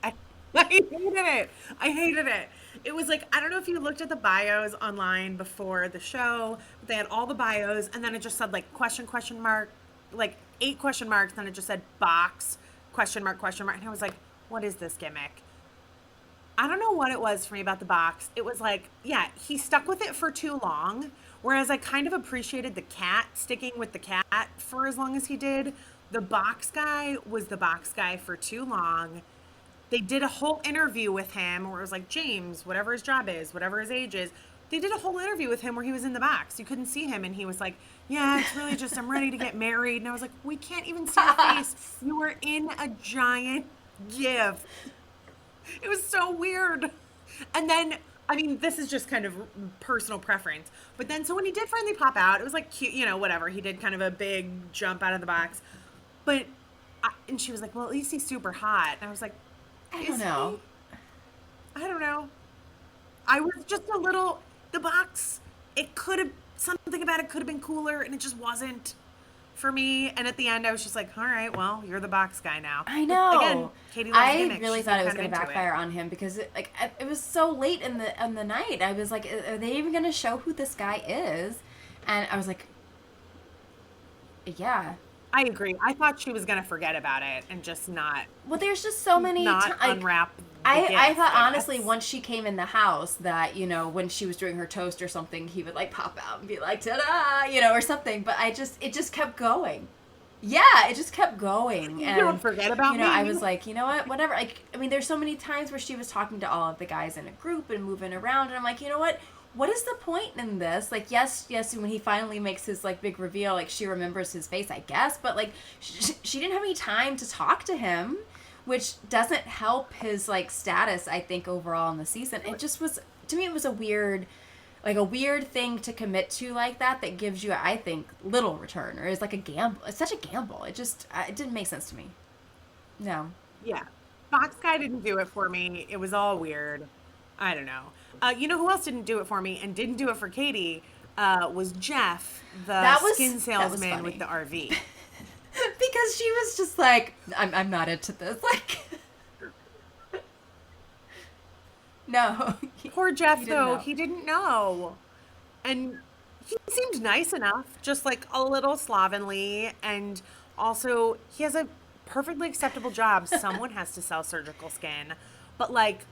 I, I hated it. I hated it. It was like, I don't know if you looked at the bios online before the show, but they had all the bios, and then it just said like question mark, like 8 question marks, then it just said box, question mark, question mark. And I was like, what is this gimmick? I don't know what it was for me about the box. It was like, yeah, he stuck with it for too long. Whereas I kind of appreciated the cat sticking with the cat for as long as he did. The box guy was the box guy for too long. they did a whole interview with him where it was like, James, whatever his job is, whatever his age is, they did a whole interview with him where he was in the box. You couldn't see him, and he was like, yeah, it's really just, I'm ready to get married. And I was like, we can't even see your face. You were in a giant gift. It was so weird. And then, I mean, this is just kind of personal preference. But then, so when he did finally pop out, it was like cute, you know, whatever. He did kind of a big jump out of the box. But, and she was like, well, at least he's super hot. And I was like, I don't know. I don't know. I was just a little, the box, it could have, something about it could have been cooler, and it just wasn't for me. And at the end, I was just like, all right, well, you're the box guy now. I know. Again, Katie loves I gimmicks. really She's thought it was kind going of to into backfire on him because it was so late in the night. I was like, are they even going to show who this guy is? And I was like, yeah. I agree. I thought she was going to forget about it and just not. Well, there's just so many unwrap. I thought honestly once she came in the house that, you know, when she was doing her toast or something, he would like pop out and be like, ta-da, you know, or something. But it just kept going. Yeah, it just kept going. And, don't forget about you know, me. I was like, you know what, whatever. Like, I mean, there's so many times where she was talking to all of the guys in a group and moving around. And I'm like, you know what is the point in this? Like, yes, when he finally makes his, like, big reveal, like, she remembers his face, I guess. But, like, she didn't have any time to talk to him, which doesn't help his, like, status, I think, overall in the season. It just was, to me, it was a weird thing to commit to like that gives you, I think, little return, or is like a gamble. It's such a gamble. It just, it didn't make sense to me. No. Yeah. Fox Guy didn't do it for me. It was all weird. I don't know. You know who else didn't do it for me and didn't do it for Katie? Was Jeff, the skin salesman with the RV. Because she was just like, I'm not into this. Like, no. Poor Jeff, though. He didn't know. And he seemed nice enough, just like a little slovenly. And also, he has a perfectly acceptable job. Someone has to sell surgical skin. But, like,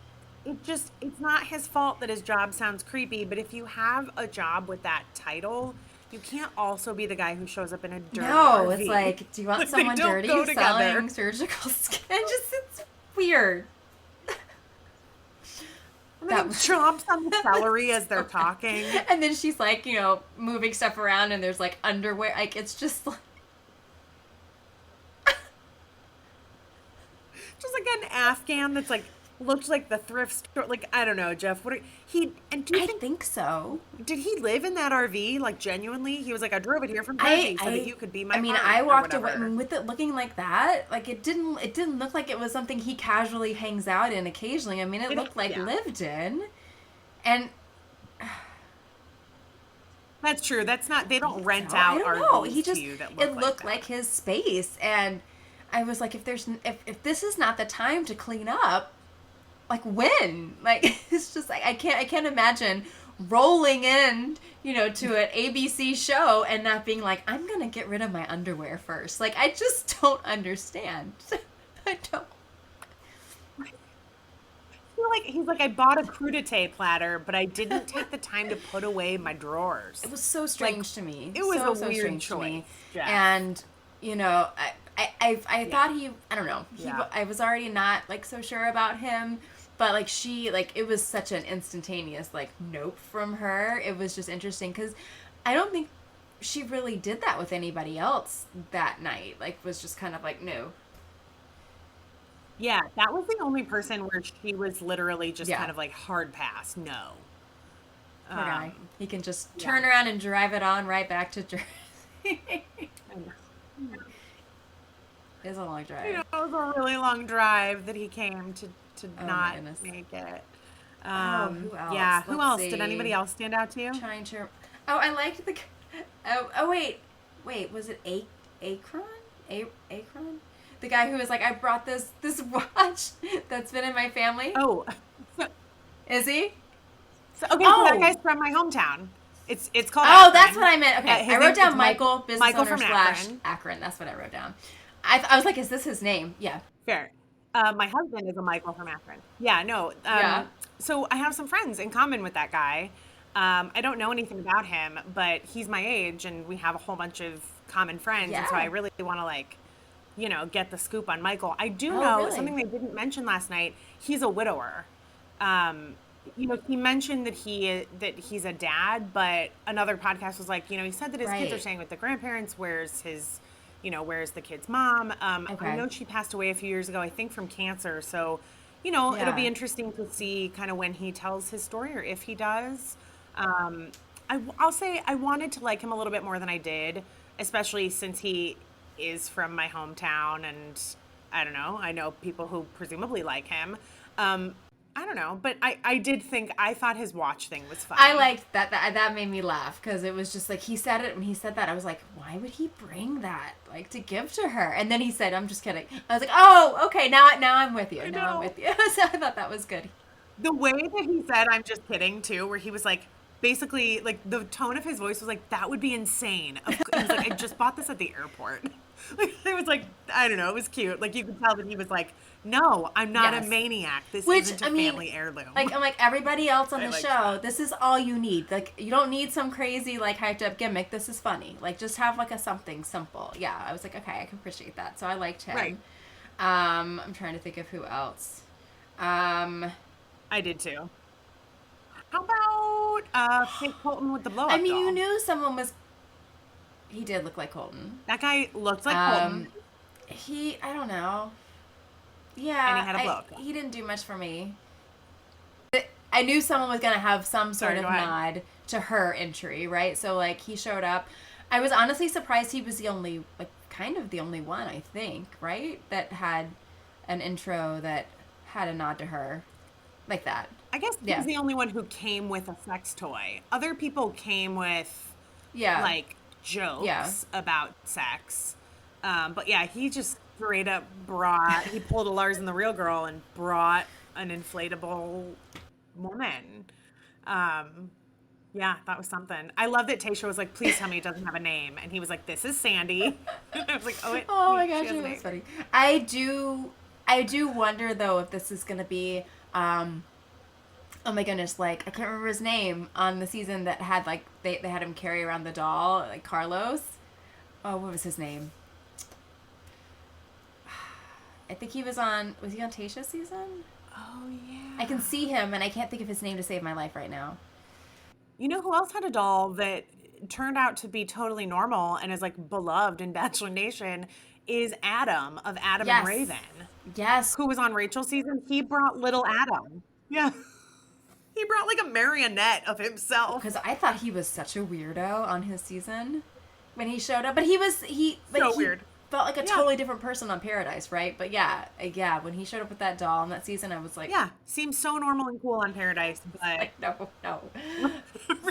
it's not his fault that his job sounds creepy. But if you have a job with that title, you can't also be the guy who shows up in a dirty RV. It's like, do you want someone dirty selling surgical skin? It's weird. That chomps on the celery as they're talking. And then she's like, you know, moving stuff around, and there's like underwear. Like, it's just like. Just like an Afghan that's like, looked like the thrift store. Like, I don't know, Jeff. Do you think so. Did he live in that RV? Like, genuinely? He was like, I drove it here from Jersey so that you could be my I walked away with it looking like that. Like, it didn't look like it was something he casually hangs out in occasionally. I mean, it looked like lived in. And that's true. That's not, they don't rent out RVs to you that look it looked like his space. And I was like, if this is not the time to clean up, like, when? Like, it's just like, I can't imagine rolling in, you know, to an ABC show and not being like, I'm gonna get rid of my underwear first. Like, I just don't understand. I don't. I feel like he's like, I bought a crudité platter, but I didn't take the time to put away my drawers. It was so strange to me. It was a weird choice. And, you know, I thought I don't know. I was already not, like, so sure about him. But, like, it was such an instantaneous, like, nope from her. It was just interesting because I don't think she really did that with anybody else that night. Like, was just kind of like, no. Yeah, that was the only person where she was literally just kind of like hard pass, no. Poor guy. He can just turn around and drive it on right back to Jersey. It's a long drive. You know, it was a really long drive that he came to not make it. Who else? Yeah, who else? Did anybody else stand out to you? I liked the. Wait, was it Akron? Akron? The guy who was like, I brought this watch that's been in my family. Oh, is he? So that guy's from my hometown. It's called. Oh, Akron. that's what I meant. Okay, I wrote down Michael, business Michael owner from / Akron. That's what I wrote down. I was like, is this his name? Yeah. Fair. My husband is a Michael from Akron. Yeah, no. So I have some friends in common with that guy. I don't know anything about him, but he's my age, and we have a whole bunch of common friends. Yeah. And so I really want to, like, get the scoop on Michael. I do Oh, know really? something they didn't mention last night. He's a widower. Um, he mentioned that he's a dad, but another podcast was like, he said that his kids are Right. staying with the grandparents. Where's the kid's mom? I Okay. know she passed away a few years ago, I think from cancer. So, it'll be Yeah. interesting to see kind of when he tells his story or if he does. Um, I'll say I wanted to like him a little bit more than I did, especially since he is from my hometown, and I don't know. I know people who presumably like him. Um, I don't know, but I thought his watch thing was I funny. liked that. That made me laugh because it was just like he said it when he said that. I was like, why would he bring that like to give to her? And then he said, "I'm just kidding." I was like, oh, okay. Now I'm with you. I Now I'm know. with you. So I thought that was good. The way that he said I'm just kidding too, where he was like basically like the tone of his voice was like that would be insane. He was like I just bought this at the airport. Like it was like I don't know, it was cute. Like you could tell that he was like, "No, I'm not a Yes. maniac. This Which isn't a I mean, family heirloom." like I'm like everybody else on I the liked show. that. This is all you need. Like you don't need some crazy like hyped up gimmick. This is funny. Like just have like a something simple. Yeah, I was like, okay, I can appreciate that. So I liked Right. him. I'm trying to think of who else. Um, I did too. How about Fake Colton with the blow I up mean, you doll? knew someone was. He did look like Colton. That guy looked like Colton Um, I don't know. and he Yeah, had a blow up doll. he didn't do much for me. I knew someone was gonna have some sort Sorry, of go ahead. nod to her entry, right? So like he showed up. I was honestly surprised he was the only, like, kind of the only one, I think, right, that had an intro that had a nod to her like that. I guess he's Yeah, the only one who came with a sex toy. Other people came with yeah, like yeah. jokes about sex. But yeah, he just straight up he pulled a Lars and the Real Girl and brought an inflatable woman. Um, yeah, that was something. I love that Tasha was like, please tell me it doesn't have a name. And he was like, this is Sandy. I was like, oh, Oh my she gosh, has a it was name. funny. I do wonder though if this is gonna be oh my goodness, like I can't remember his name on the season that had like they had him carry around the doll, like Carlos. Oh, what was his name? I think was he on Tasha's season? Oh, I can yeah. see him and I can't think of his name to save my life right now. You know who else had a doll that turned out to be totally normal and is like beloved in Bachelor Nation is Adam of Adam and Yes. Raven, Yes. who was on Rachel's season. He brought little Adam. Yeah. He brought like a marionette of himself. Because I thought he was such a weirdo on his season when he showed up. But So he weird. felt like a Yeah. totally different person on Paradise, right? But yeah, when he showed up with that doll in that season, I was like, Yeah. Seems so normal and cool on Paradise, but no, no.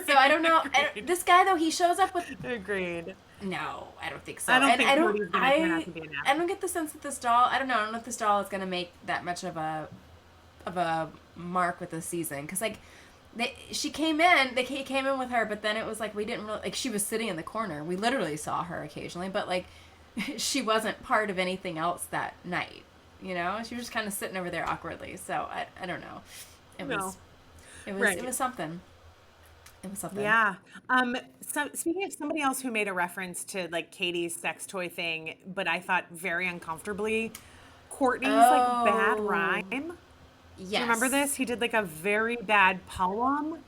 So I right, don't know. agreed. This guy though, he shows up with Agreed. no, I don't think so. I don't And think Cody's gonna turn out to be an I Adam. don't get the sense that this doll. I don't know. I don't know if this doll is gonna make that much of a mark with this season because like he came in with her, but then it was like we didn't really like she was sitting in the corner. We literally saw her occasionally, but like she wasn't part of anything else that night. You know, she was just kind of sitting over there awkwardly. So I don't know. It No. was it Right. was something. It was something. Yeah. So speaking of somebody else who made a reference to like Katie's sex toy thing, but I thought very uncomfortably, Courtney's like bad Oh rhyme. Do you remember yes. this? He did like a very bad poem,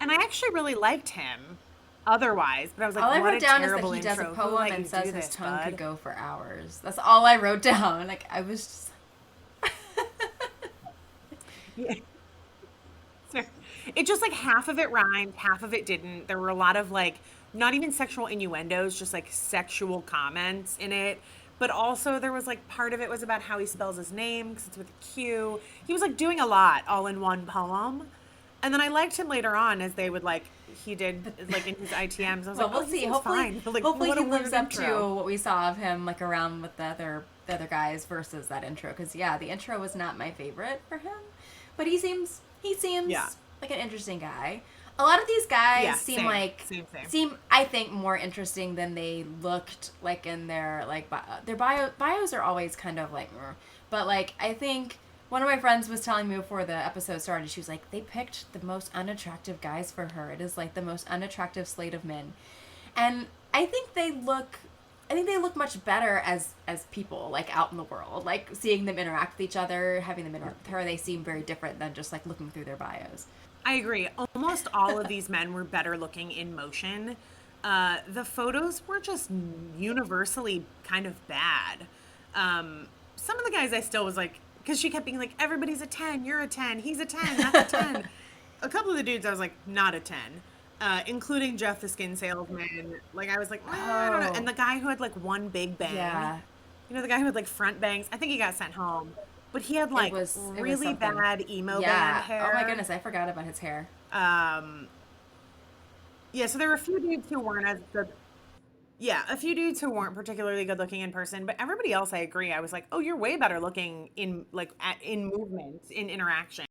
and I actually really liked him otherwise, but I was All like, I what wrote a down is that terrible he does a intro. Who poem let and you says do his this, tongue could bud? go for hours. That's all I wrote down. Like I was just Yeah. So, it just like half of it rhymed, half of it didn't. There were a lot of like not even sexual innuendos, just like sexual comments in it. But also there was like part of it was about how he spells his name because it's with a Q. He was like doing a lot all in one poem. And then I liked him later on as they would like he did like in his ITMs. I was well, like, oh, we'll he see. seems fine. Like Hopefully what he a lives weird up to intro. what we saw of him like around with the other guys versus that intro. Because yeah, the intro was not my favorite for him, but he seems Yeah. like an interesting guy. A lot of these guys Yeah, seem same. like Same. seem I think more interesting than they looked like in their like their bios are always kind of like but like I think one of my friends was telling me before the episode started, she was like, they picked the most unattractive guys for her. It is like the most unattractive slate of men. And I think they look I think they look much better as people, like out in the world, like seeing them interact with each other, having them interact with her. They seem very different than just like looking through their bios. I agree. Almost all of these men were better looking in motion. The photos were just universally kind of bad. Some of the guys I still was like, because she kept being like, everybody's a 10, you're a 10, he's a 10, that's a 10. A couple of the dudes I was like, not a 10. Including Jeff the skin salesman. Like, I was like, I don't know. And the guy who had like one big bang. Yeah. You know, the guy who had like front bangs. I think he got sent home. But he had like really bad emo band hair. Oh my goodness, I forgot about his hair. Yeah, so there were a few dudes who weren't as good. Yeah, a few dudes who weren't particularly good looking in person, but everybody else, I agree. I was like, oh, you're way better looking in like in movement, in interaction,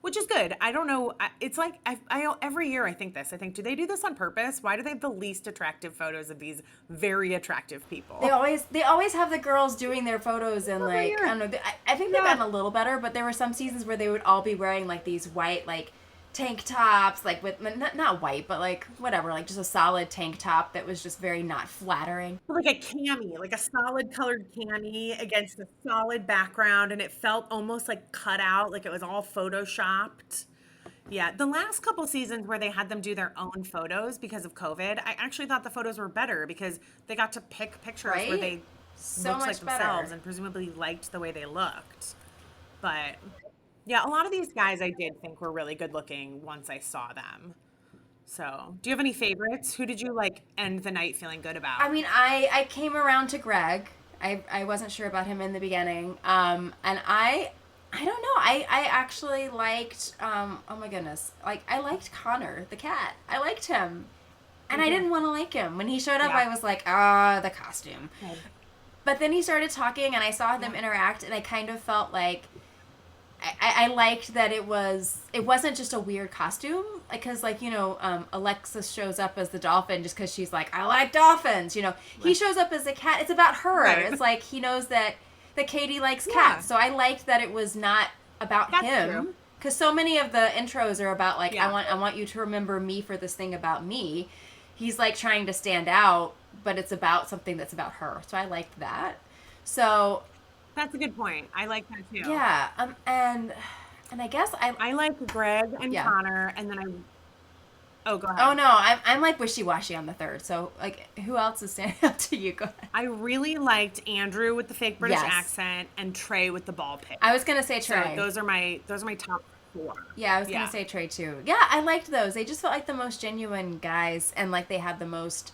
which is good. I don't know. It's like I every year I think this. I think, do they do this on purpose? Why do they have the least attractive photos of these very attractive people? They always have the girls doing their photos in like, I don't know. I think they've gotten a little better, but there were some seasons where they would all be wearing like these white like tank tops, like with not white, but like whatever, like just a solid tank top that was just very not flattering. Like a cami, like a solid colored cami against a solid background, and it felt almost like cut out, like it was all photoshopped. Yeah, the last couple seasons where they had them do their own photos because of COVID, I actually thought the photos were better because they got to pick pictures where they looked like themselves and presumably liked the way they looked. But yeah, a lot of these guys I did think were really good looking once I saw them. So, do you have any favorites? Who did you like end the night feeling good about? I mean, I came around to Greg. I wasn't sure about him in the beginning. And I don't know. I actually liked, oh my goodness. Like, I liked Connor, the cat. I liked him. And I didn't want to like him. When he showed up, I was like, the costume. Okay. But then he started talking, and I saw them interact, and I kind of felt like I liked that it wasn't just a weird costume, because like, you know, Alexis shows up as the dolphin just because she's like, I like dolphins, you know. He shows up as a cat. It's about her. Right. It's like he knows that Katie likes cats. So I liked that it was not about him, because so many of the intros are about like, I want you to remember me for this thing about me. He's like trying to stand out, but it's about something that's about her. So I liked that. So that's a good point. I like that too. Yeah, and I guess I like Greg and Connor, and then oh, go ahead. Oh no, I'm like wishy-washy on the third. So like, who else is standing out to you? Go ahead. I really liked Andrew with the fake British accent and Trey with the ball pick. I was gonna say Trey. So those are my top 4. Yeah, I was gonna say Trey too. Yeah, I liked those. They just felt like the most genuine guys, and like they had the most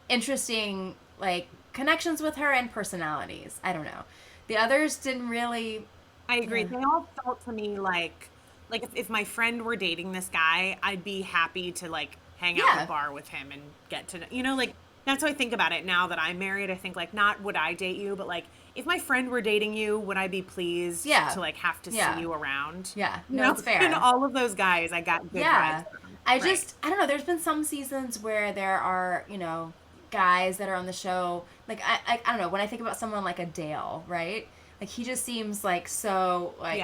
interesting like connections with her and personalities. I don't know. The others didn't really. I agree. They all felt to me like if my friend were dating this guy, I'd be happy to like hang out at a bar with him and get to know, you know, like that's how I think about it now that I'm married. I think like, not would I date you, but like if my friend were dating you, would I be pleased to like have to see you around? Yeah, no, it's fair. And all of those guys, I got good vibes from. I don't know. There's been some seasons where there are, you know, guys that are on the show. Like I don't know. When I think about someone like a Dale, right? Like he just seems like so like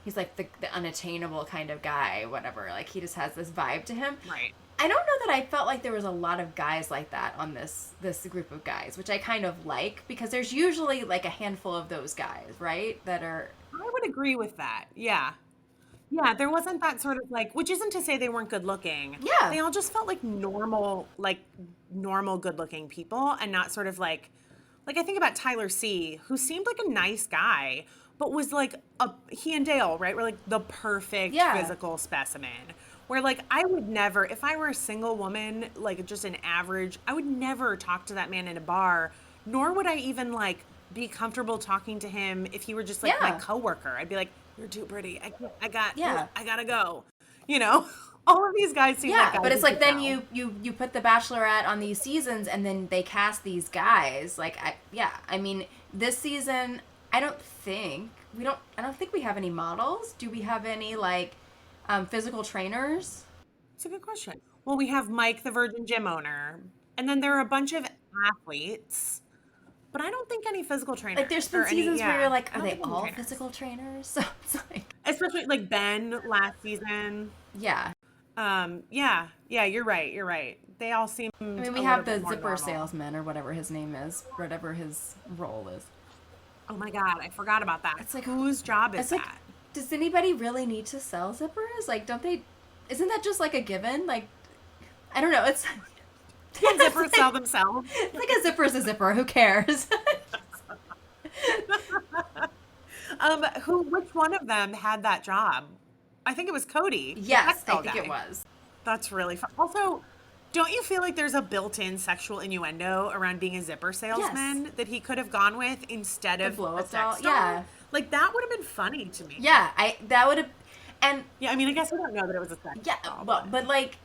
he's like the unattainable kind of guy, whatever. Like he just has this vibe to him. Right. I don't know that I felt like there was a lot of guys like that on this group of guys, which I kind of like, because there's usually like a handful of those guys, right? That are. I would agree with that. Yeah. Yeah, there wasn't that sort of like, which isn't to say they weren't good looking. Yeah. They all just felt like normal good looking people, and not sort of like I think about Tyler C., who seemed like a nice guy, but was like he and Dale, right, were like the perfect physical specimen. Where like I would never, if I were a single woman, like just an average, I would never talk to that man in a bar, nor would I even like be comfortable talking to him if he were just like my coworker. I'd be like, you're too pretty. I gotta go. You know, all of these guys seem like guys. But it's like then you put the Bachelorette on these seasons, and then they cast these guys. Like I mean, this season I don't think we have any models. Do we have any like physical trainers? It's a good question. Well, we have Mike, the Virgin Gym owner, and then there are a bunch of athletes. But I don't think any physical trainers. Like there's been seasons where you're like, are they all physical trainers? So it's like, especially like Ben last season. Yeah. Yeah, you're right. You're right. They all seemed I mean, a we little have bit the more zipper normal. salesman or whatever his name is, whatever his role is. Oh my God, I forgot about that. It's like, Whose job is it's like, that? does anybody really need to sell zippers? Like, don't they? Isn't that just like a given? Like, I don't know. It's Can it's zippers sell like, themselves? it's like a zipper's a zipper. Who cares? Which one of them had that job? I think it was Cody, the Yes, I textile think it guy. was. That's really fun. Also, don't you feel like there's a built-in sexual innuendo around being a zipper Yes, salesman that he could have gone with instead the of blow a up sex doll. doll? Yeah, Like that would have been funny to me. yeah. I that would have, and Yeah, I mean, I guess I don't know that it was a sex yeah. doll, Well, but like,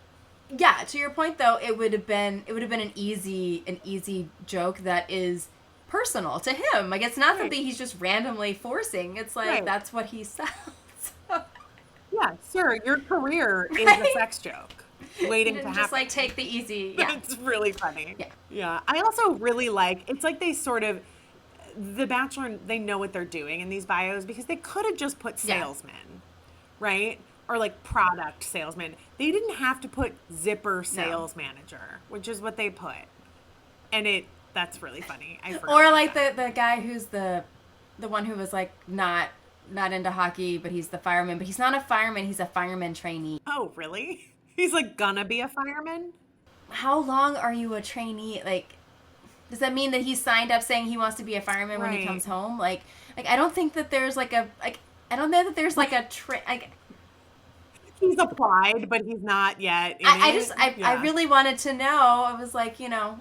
yeah. To your point though, it would have been an easy joke that is personal to him. Like, it's not right, something he's just randomly forcing. It's like right. that's what he sells. Yeah, sir, your career is a Right? sex joke He waiting to didn't just like happen. take the easy. Yeah, It's really funny. yeah, Yeah. I also really like it's like they sort of the Bachelor they know what they're doing in these bios because they could have just put yeah. salesman, right? Or like product salesman. They didn't have to put zipper No. sales manager, which is what they put. And that's really funny. I forgot Or about like that. the guy who's the one who was like not into hockey, but he's the fireman. But he's not a fireman. He's a fireman trainee. Oh, really? He's like gonna be a fireman? How long are you a trainee? Like, does that mean that he signed up saying he wants to be a fireman when he Right. comes home? Like I don't think that there's like a like I don't know that there's like a like He's applied, but he's not yet in I just it. I Yeah. really wanted to know. I was like,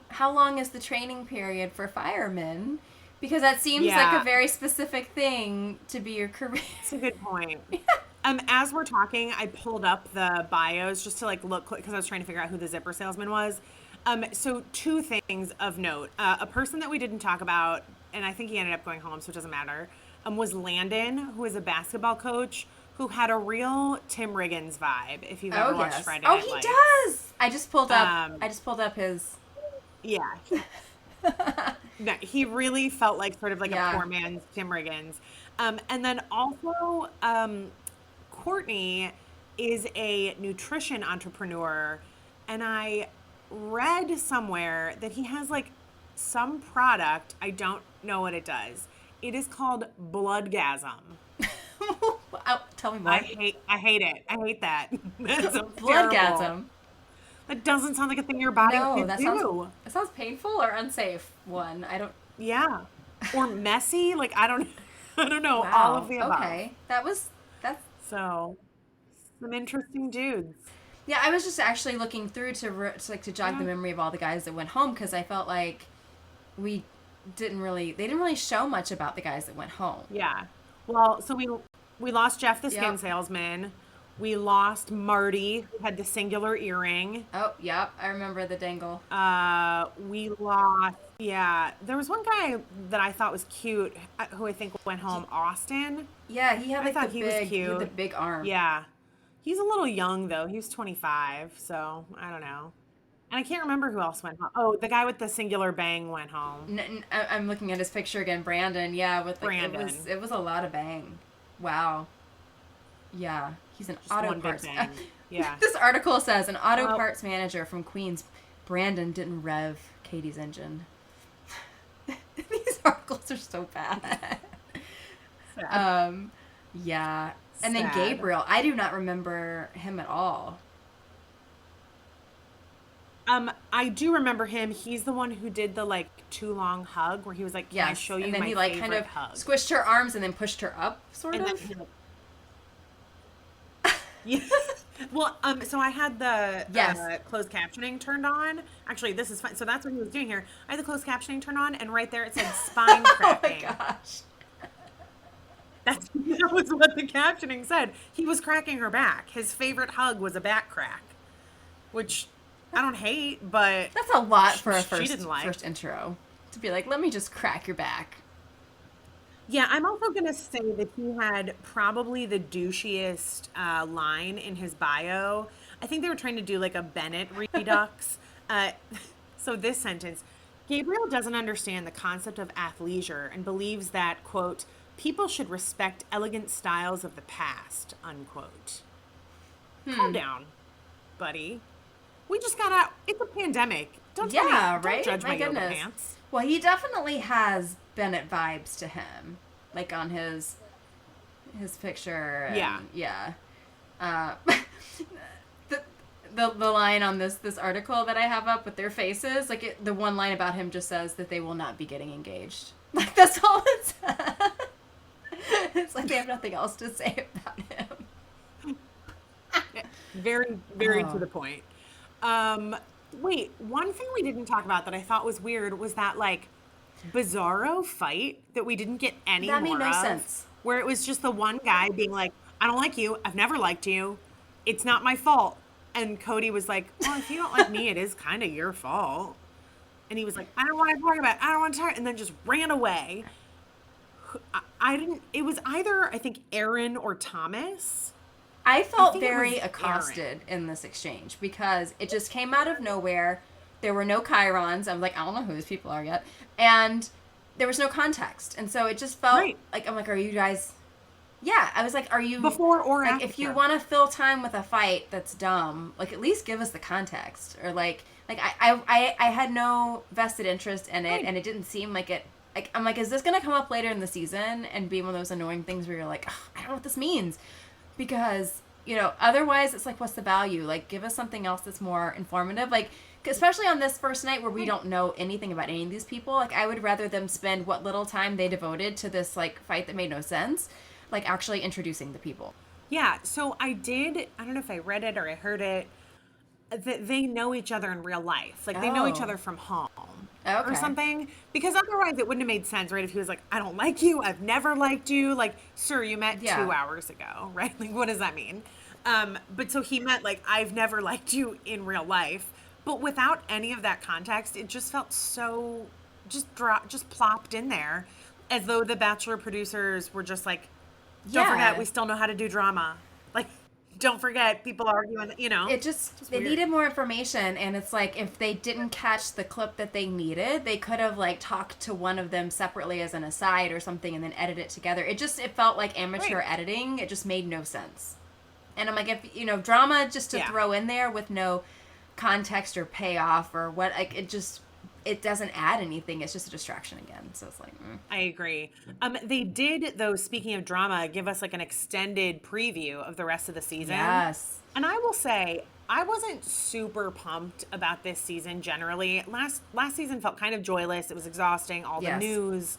how long is the training period for firemen? Because that seems like a Yeah. very specific thing to be your career. It's a good point. As we're talking, I pulled up the bios just to like look quick because I was trying to figure out who the zipper salesman was. So two things of note: a person that we didn't talk about, and I think he ended up going home, so it doesn't matter. Was Landon, who is a basketball coach who had a real Tim Riggins vibe. If you've ever Oh watched yes. Friday Oh, Night he Lights, does. I just pulled up. um, I just pulled up his. yeah, no, he really felt like sort of like a Yeah. poor man's Tim Riggins. And then also, Courtney is a nutrition entrepreneur, and I read somewhere that he has like some product. I don't know what it does. It is called Bloodgasm. Oh, tell me more. I hate it. I hate that. That sounds terrible. Bloodgasm. That doesn't sound like a thing your body No, could do. that sounds painful or unsafe. One, I don't. Yeah. Or messy. Like I don't I don't know. All of Wow. the above. Okay, that's. So some interesting dudes. Yeah, I was just actually looking through to jog the Yeah. memory of all the guys that went home because I felt like we they didn't really show much about the guys that went home. Yeah. Well, so we lost Jeff the skin Yep. salesman. We lost Marty, who had the singular earring. Oh, yep, I remember the dangle. We lost, yeah. There was one guy that I thought was cute, who I think went home, Austin. Yeah, he had I like thought he was he had the cute. big arm. Yeah. He's a little young though. He was 25, so I don't know. And I can't remember who else went home. Oh, the guy with the singular bang went home. I'm looking at his picture again, Brandon. Yeah, with like Brandon. it was a lot of bang. Wow. Yeah, he's an Just auto one big parts. bang. Yeah. This article says an auto Well, parts manager from Queens, Brandon didn't rev Katie's engine. These articles are so bad. sad. Yeah, and then Sad. Gabriel, I do not remember him at all. I do remember him. He's the one who did the like too long hug where he was like, "Can I Yes, show you and then my he like favorite kind of hug?" squished her arms and then pushed her up, sort And then of. he like, yeah. Well, so I had the Yes. closed captioning turned on. Actually, this is fun. So that's what he was doing here. I had the closed captioning turned on, and right there it said spine Oh my cracking. gosh. That was what the captioning said. He was cracking her back. His favorite hug was a back crack, which I don't hate, but That's a lot for a she didn't like. first intro. To be like, let me just crack your back. Yeah, I'm also going to say that he had probably the douchiest line in his bio. I think they were trying to do like a Bennett redux. uh, so this sentence, Gabriel doesn't understand the concept of athleisure and believes that, quote, people should respect elegant styles of the past, unquote. Calm down. buddy. We just got out. It's a pandemic. Don't tell me. Yeah, Don't right? judge My my yoga goodness. pants. Well, he definitely has Bennett vibes to him, like on his picture. And, Yeah. yeah. Uh, the, the line on this article that I have up with their faces, like the one line about him just says that they will not be getting engaged. Like that's all it says. It's like they have nothing else to say about him. Very, very to the point. Wait, one thing we didn't talk about that I thought was weird was that like bizarro fight that we didn't get any That more made no of, sense. where it was just the one guy being like, "I don't like you. I've never liked you. It's not my fault." And Cody was like, "Well, if you don't like me, it is kind of your fault." And he was like, "I don't want to talk about it. I don't want to talk," and then just ran away. I didn't. It was either I think Aaron or Thomas. I I felt think it very was accosted Aaron. in this exchange because it just came out of nowhere. There were no chyrons. I'm like, I don't know who these people are yet. And there was no context. And so it just felt Right. like, I'm like, are you guys... Yeah, I was like, are you... Before or like, after? if you want to fill time with a fight that's dumb, like, at least give us the context. Or, like I had no vested interest in it, Right. and it didn't seem like it... Like, I'm like, is this going to come up later in the season and be one of those annoying things where you're like, I don't know what this means? Because, you know, otherwise it's like, what's the value? Like, give us something else that's more informative. Like, especially on this first night where we don't know anything about any of these people. Like, I would rather them spend what little time they devoted to this, like, fight that made no sense, like, actually introducing the people. Yeah, so I don't know if I read it or I heard it, that they know each other in real life. Like, they know each Oh. other from home Okay. or something. Because otherwise it wouldn't have made sense, right? If he was like, "I don't like you. I've never liked you." Like, sir, you met Yeah. 2 hours ago, right? Like, what does that mean? But so he meant, like, "I've never liked you in real life." But without any of that context, it just felt so just plopped in there as though the Bachelor producers were just like, "Don't Yeah. forget, we still know how to do drama." Like, don't forget, people arguing, It just, they weird. needed more information, and it's like, if they didn't catch the clip that they needed, they could have, like, talked to one of them separately as an aside or something and then edit it together. It felt like amateur Right. editing. It just made no sense. And I'm like, if, you know, drama just to Yeah. throw in there with no context or payoff or what, like, it doesn't add anything. It's just a distraction again. So it's like, I agree. They did, though, speaking of drama, give us like an extended preview of the rest of the season. yes. And I will say, I wasn't super pumped about this season generally. Last season felt kind of joyless. It was exhausting. All the Yes. news,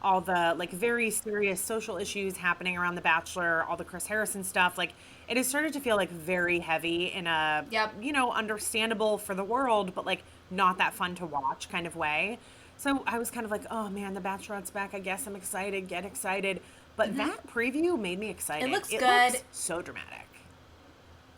all the like very serious social issues happening around The Bachelor, all the Chris Harrison stuff. Like, it has started to feel like very heavy in a, Yep. understandable for the world, but like not that fun to watch kind of way. So I was kind of like, oh man, The Bachelorette's back. I guess I'm excited. Get excited. But that preview made me excited. It looks good. Looks so dramatic.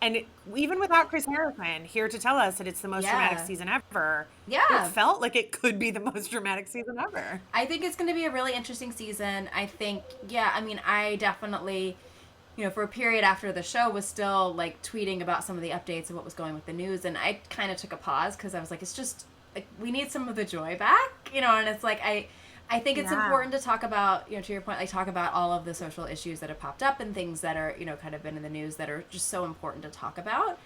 And even without Chris Harrison here to tell us that it's the most dramatic Yeah. season ever, Yeah. it felt like it could be the most dramatic season ever. I think it's going to be a really interesting season. I think, yeah, I mean, I definitely, you know, for a period after the show was still like tweeting about some of the updates of what was going with the news. And I kind of took a pause because I was like, it's just, like, we need some of the joy back, you know, and it's like, I think it's Yeah. important to talk about, you know, to your point, like talk about all of the social issues that have popped up and things that are, you know, kind of been in the news that are just so important to talk about.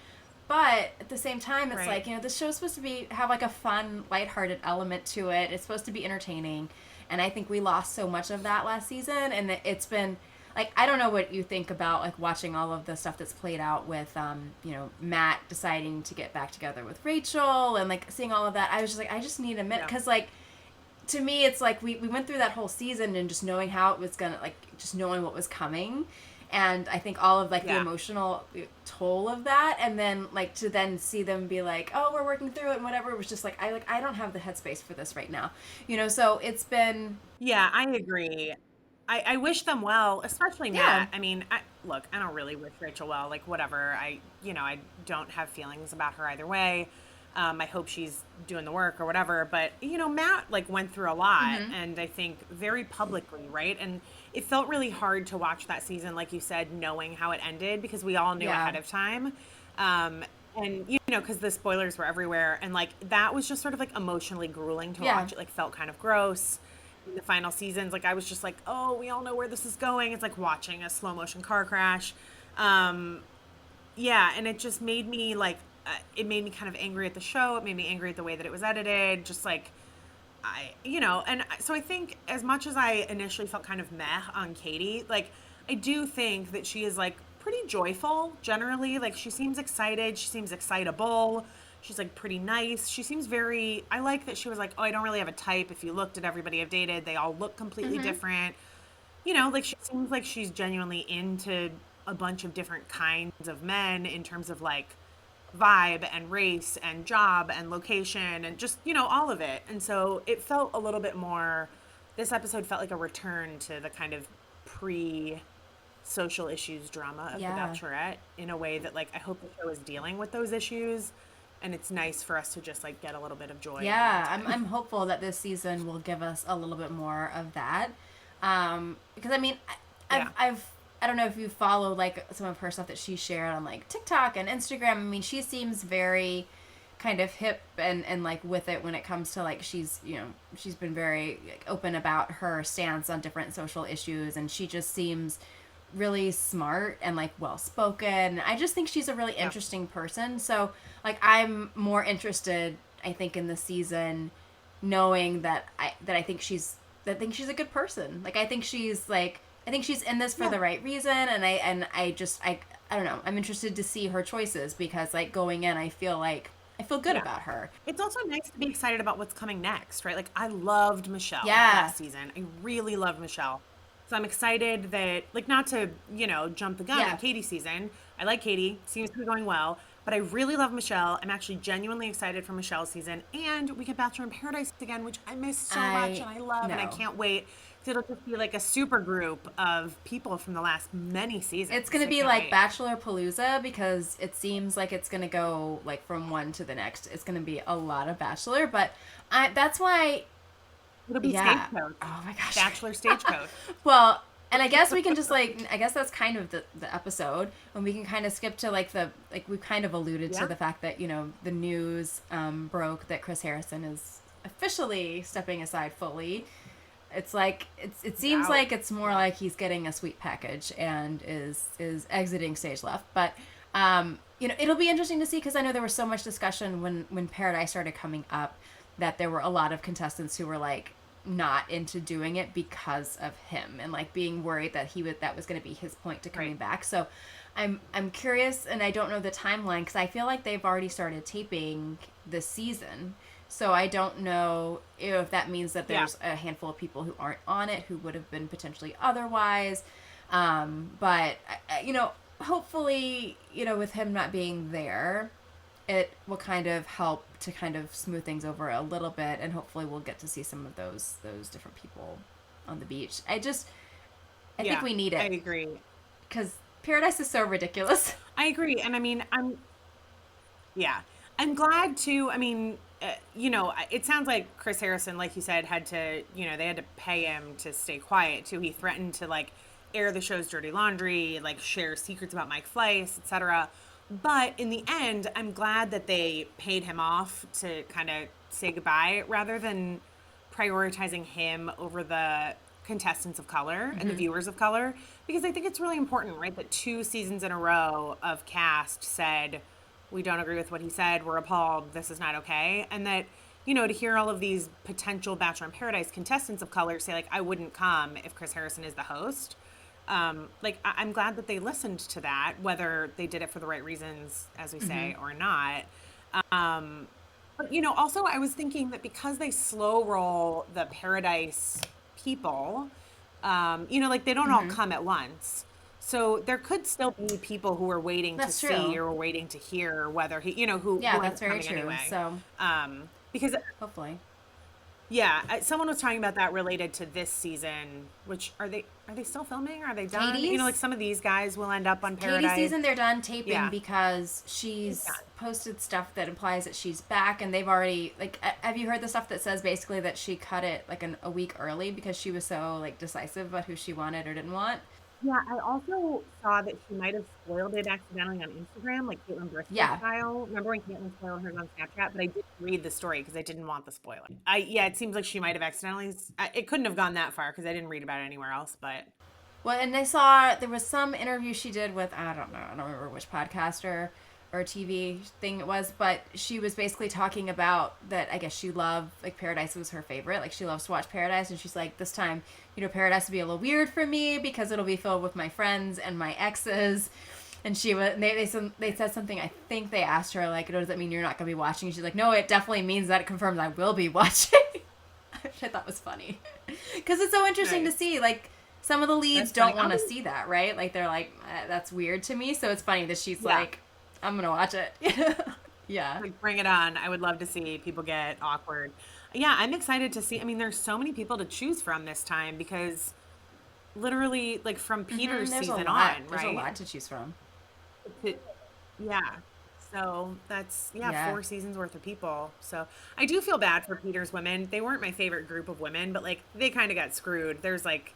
But at the same time, it's Right. like, you know, this show's supposed to have like a fun, lighthearted element to it. It's supposed to be entertaining. And I think we lost so much of that last season. And it's been, like, I don't know what you think about, like, watching all of the stuff that's played out with, you know, Matt deciding to get back together with Rachel and, like, seeing all of that. I was just like, I just need a minute. Yeah. Because, like, to me, it's like we went through that whole season and just knowing how it was going to, like, just knowing what was coming. And I think all of, like, the Yeah. emotional toll of that, and then, like, to then see them be like, oh, we're working through it and whatever, it was just like, I don't have the headspace for this right now. You know, so it's been... Yeah, I agree. I wish them well, especially Yeah. Matt. I mean, look, I don't really wish Rachel well. Like, whatever. I don't have feelings about her either way. I hope she's doing the work or whatever. But, Matt, like, went through a lot, and I think very publicly, right? And it felt really hard to watch that season, like you said, knowing how it ended, because we all knew Yeah. ahead of time. And, because the spoilers were everywhere. And, like, that was just sort of, like, emotionally grueling to Yeah. watch. It, like, felt kind of gross. In the final seasons, like, I was just like, oh, we all know where this is going. It's like watching a slow motion car crash. Yeah, and it just made me like, it made me kind of angry at the show. It made me angry at the way that it was edited. Just like, so I think as much as I initially felt kind of meh on Katie, like, I do think that she is like pretty joyful generally. Like, she seems excited. She seems excitable. She's like pretty nice. She seems very, I like that she was like, oh, I don't really have a type. If you looked at everybody I've dated, they all look completely different. Like, she seems like she's genuinely into a bunch of different kinds of men in terms of like vibe and race and job and location and just, all of it. And so it felt a little bit more, this episode felt like a return to the kind of pre social issues drama of The Bachelorette in a way that, like, I hope the show is dealing with those issues. And it's nice for us to just like get a little bit of joy. Yeah, I'm hopeful that this season will give us a little bit more of that. Because I mean, I don't know if you follow like some of her stuff that she shared on like TikTok and Instagram. I mean, she seems very kind of hip and like with it when it comes to like she's been very like, open about her stance on different social issues, and she just seems really smart and like well spoken. I just think she's a really interesting person. So like I'm more interested, I think, in the season knowing that I think she's a good person. Like I think she's in this for the right reason, and I don't know. I'm interested to see her choices because like going in I feel good about her. It's also nice to be excited about what's coming next, right? Like I loved Michelle last season. I really loved Michelle. So I'm excited that, like, not to, jump the gun on Katie's season. I like Katie. Seems to be going well. But I really love Michelle. I'm actually genuinely excited for Michelle's season. And we get Bachelor in Paradise again, which I miss so much and I love. And I can't wait. It'll just be like a super group of people from the last many seasons. It's going to be like Bachelor Palooza because it seems like it's going to go like from one to the next. It's going to be a lot of Bachelor. But that's why... It'll be Stagecoach. Oh my gosh. Bachelor Stagecoach. Well, and I guess we can just I guess that's kind of the episode, and we can kind of skip to we've kind of alluded to the fact that, the news broke that Chris Harrison is officially stepping aside fully. It's like, it seems like it's more like he's getting a sweet package and is exiting stage left. But, it'll be interesting to see because I know there was so much discussion when Paradise started coming up that there were a lot of contestants who were like, not into doing it because of him and like being worried that that was going to be his point to coming back. So I'm curious, and I don't know the timeline because I feel like they've already started taping this season. So I don't know if that means that there's a handful of people who aren't on it who would have been potentially otherwise. But hopefully, with him not being there, it will kind of help to kind of smooth things over a little bit, and hopefully we'll get to see some of those different people on the beach. I think we need it. I agree. Because Paradise is so ridiculous. I agree. And I mean, I'm glad too. I mean, it sounds like Chris Harrison, like you said, had to, they had to pay him to stay quiet too. He threatened to like air the show's dirty laundry, like share secrets about Mike Fleiss, etc. But in the end, I'm glad that they paid him off to kind of say goodbye rather than prioritizing him over the contestants of color and the viewers of color. Because I think it's really important, right, that 2 seasons in a row of cast said, we don't agree with what he said, we're appalled, this is not okay. And that, to hear all of these potential Bachelor in Paradise contestants of color say, like, I wouldn't come if Chris Harrison is the host. I'm glad that they listened to that, whether they did it for the right reasons, as we say, or not. But, also I was thinking that because they slow roll the Paradise people, they don't all come at once. So there could still be people who are waiting to see or waiting to hear whether he, who that's very true. Anyway. So, because hopefully. Yeah, someone was talking about that related to this season, which are they still filming? Are they done? Katie's? Like some of these guys will end up on Paradise. Katie's season, they're done taping because she's posted stuff that implies that she's back, and they've already, like, have you heard the stuff that says basically that she cut it like a week early because she was so like decisive about who she wanted or didn't want? Yeah, I also saw that she might have spoiled it accidentally on Instagram, like Caitlin Bristol style. Remember when Caitlin spoiled hers on Snapchat? But I didn't read the story because I didn't want the spoiler. It seems like she might have accidentally. It couldn't have gone that far because I didn't read about it anywhere else. But well, and I saw there was some interview she did with I don't remember which podcaster, or TV thing it was, but she was basically talking about that. I guess she loved, like, Paradise was her favorite. Like, she loves to watch Paradise, and she's like, this time, Paradise will be a little weird for me because it'll be filled with my friends and my exes. And they said something. I think they asked her, like, does that mean you're not going to be watching? And she's like, no, it definitely means that it confirms I will be watching. Which I thought was funny, because it's so interesting to see, like, some of the leads don't want to see that, right? Like, they're like, that's weird to me. So it's funny that she's like, I'm going to watch it. Yeah. Like, bring it on. I would love to see people get awkward. Yeah, I'm excited to see. I mean, there's so many people to choose from this time because literally, like, from Peter's season on, right? There's a lot to choose from. Yeah. So that's, 4 seasons worth of people. So I do feel bad for Peter's women. They weren't my favorite group of women, but, like, they kind of got screwed. There's, like,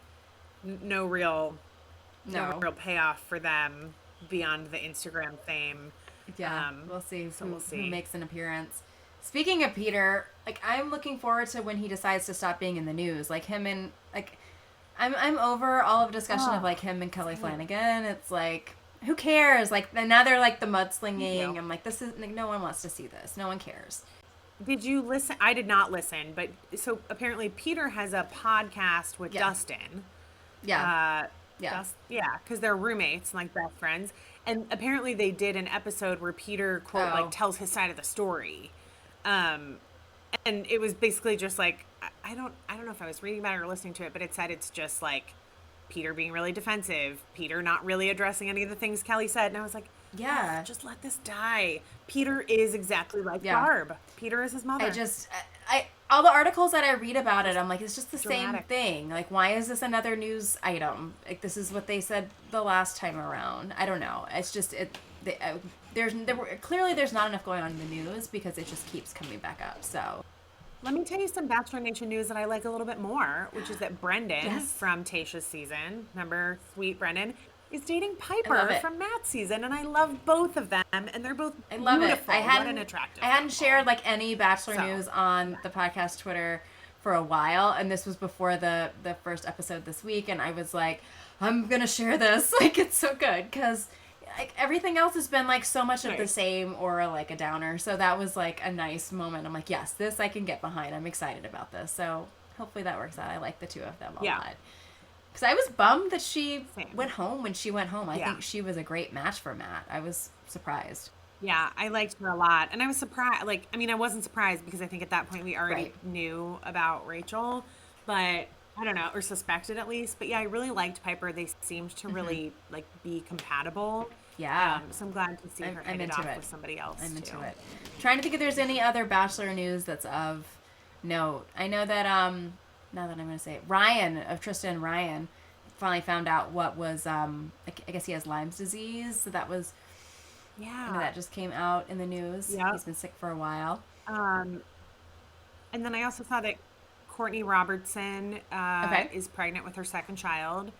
no real payoff for them beyond the Instagram fame. Yeah, we'll see who makes an appearance. Speaking of Peter, like, I'm looking forward to when he decides to stop being in the news. Like, him and, like, I'm over all of the discussion of, like, him and Kelly Flanagan. It's like, who cares? Like, and now they're, like, the mudslinging. I'm like, this is, like, no one wants to see this. No one cares. Did you listen? I did not listen, but so apparently Peter has a podcast with Dustin. Yeah. Because they're roommates and, like, best friends. And apparently they did an episode where Peter, quote, like, tells his side of the story. And it was basically just, like, I don't know if I was reading about it or listening to it, but it said it's just, like, Peter being really defensive, Peter not really addressing any of the things Kelly said. And I was like, just let this die. Peter is exactly like Barb. Peter is his mother. I all the articles that I read about it, I'm like, it's just the same thing. Like, why is this another news item? Like, this is what they said the last time around. I don't know. It's just clearly there's not enough going on in the news because it just keeps coming back up. So let me tell you some Bachelor Nation news that I like a little bit more, which is that Brendan from Tayshia's season, remember sweet Brendan, is dating Piper from Matt's season, and I love both of them, and they're both beautiful. I love it. I hadn't couple. shared, like, any Bachelor news on the podcast Twitter for a while, and this was before the first episode this week, and I was like, I'm gonna share this. Like, it's so good, because, like, everything else has been, like, so much of the same or, like, a downer, so that was, like, a nice moment. I'm like, yes, this I can get behind. I'm excited about this, so hopefully that works out. I like the two of them a lot. Because I was bummed that she went home when she went home. I think she was a great match for Matt. I was surprised. Yeah, I liked her a lot. And I was surprised. Like, I mean, I wasn't surprised because I think at that point we already knew about Rachel. But I don't know, or suspected at least. But yeah, I really liked Piper. They seemed to really, like, be compatible. Yeah. So I'm glad to see her hit it off with somebody else, I'm into it. Trying to think if there's any other Bachelor news that's of note. I know that, now that I'm going to say it, Ryan, of Tristan and Ryan, finally found out what was, I guess he has Lyme's disease. So that was, that just came out in the news. Yeah. He's been sick for a while. And then I also saw that Courtney Robertson is pregnant with her second child.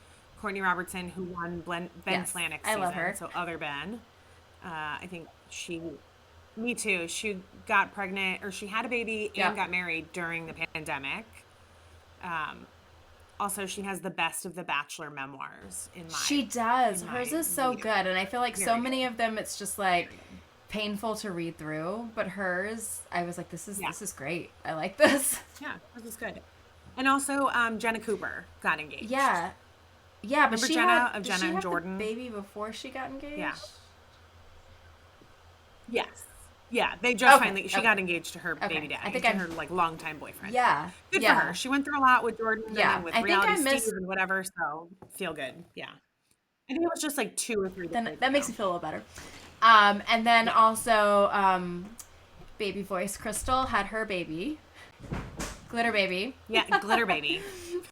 Courtney Robertson, who won Ben Flanick's season. I love her. So other Ben. I think me too. She got pregnant, or she had a baby and got married during the pandemic. Also, she has the best of the Bachelor memoirs in my. She does. Hers is so good, and I feel like so many of them, it's just like painful to read through. But hers, I was like, this is great. I like this. Yeah, hers is good. And also, Jenna Cooper got engaged. Yeah, but remember she Jenna had, of Jenna and Jordan? The baby before she got engaged. Yeah. Yes. Yeah, they just finally, she got engaged to her baby daddy, I think her, like, longtime boyfriend. Yeah. Good for her. She went through a lot with Jordan and with Reality Steve and whatever, so feel good. Yeah. I think it was just, like, 2 or 3 days. That makes me feel a little better. And then also, baby voice Crystal had her baby. Glitter Baby. Yeah, Glitter Baby.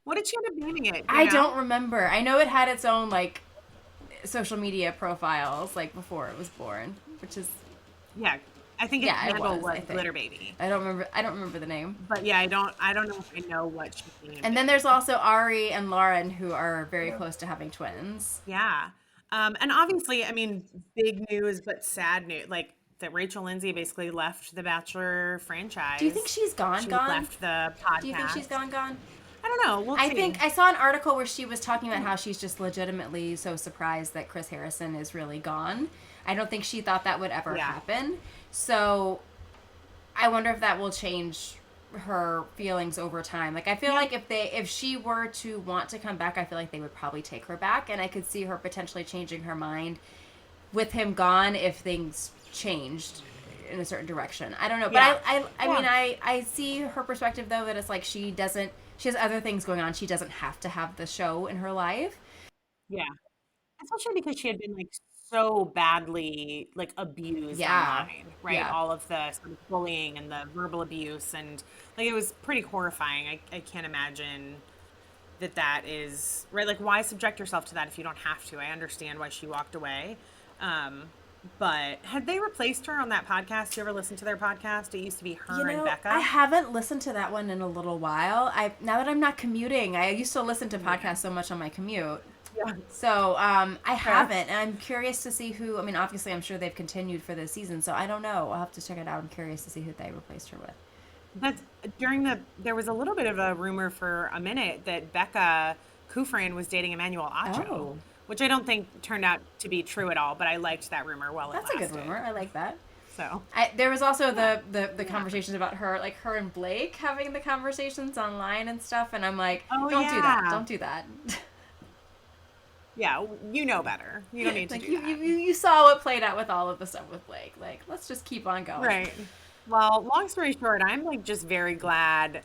What did she end up naming it? I don't remember. I know it had its own, like, social media profiles, like, before it was born, which is... Yeah. I think its handle was Glitter Baby. I don't remember the name. But yeah, I don't know if I know what she named. And then there's also Ari and Lauren, who are very close to having twins. Yeah. And obviously, I mean, big news but sad news, like that Rachel Lindsay basically left the Bachelor franchise. Do you think she's gone? She left the podcast. Do you think she's gone? I don't know. We'll see. I think I saw an article where she was talking about how she's just legitimately so surprised that Chris Harrison is really gone. I don't think she thought that would ever Yeah. happen. So I wonder if that will change her feelings over time. Like I feel like if she were to want to come back, I feel like they would probably take her back, and I could see her potentially changing her mind with him gone if things changed in a certain direction. I don't know, but I mean I see her perspective though, that it's like she has other things going on. She doesn't have to have the show in her life. Yeah. Especially because she had been like so badly like abused Yeah. online, right? Yeah. All of the sort of bullying and the verbal abuse, and like it was pretty horrifying. I can't imagine that is right. Like, why subject yourself to that if you don't have to? I understand why she walked away. Um, but had they replaced her on that podcast? You ever listen to their podcast? It used to be her and Becca. I haven't listened to that one in a little while. Now that I'm not commuting, I used to listen to podcasts so much on my commute. Yeah. So I haven't, and I'm curious to see who. I mean, obviously, I'm sure they've continued for this season, so I don't know. I'll have to check it out. I'm curious to see who they replaced her with. That's there was a little bit of a rumor for a minute that Becca Kufrin was dating Emmanuel Acho, Oh. which I don't think turned out to be true at all, but I liked that rumor while That's it a lasted. good rumor. I like that. So There was also the conversations about her, like her and Blake having the conversations online and stuff, and I'm like, Oh, don't do that. yeah. Don't do that. yeah, you know better. You don't need to Like do that. you saw what played out with all of the stuff with Blake. Like, let's just keep on going. Right. Well, long story short, I'm like just very glad.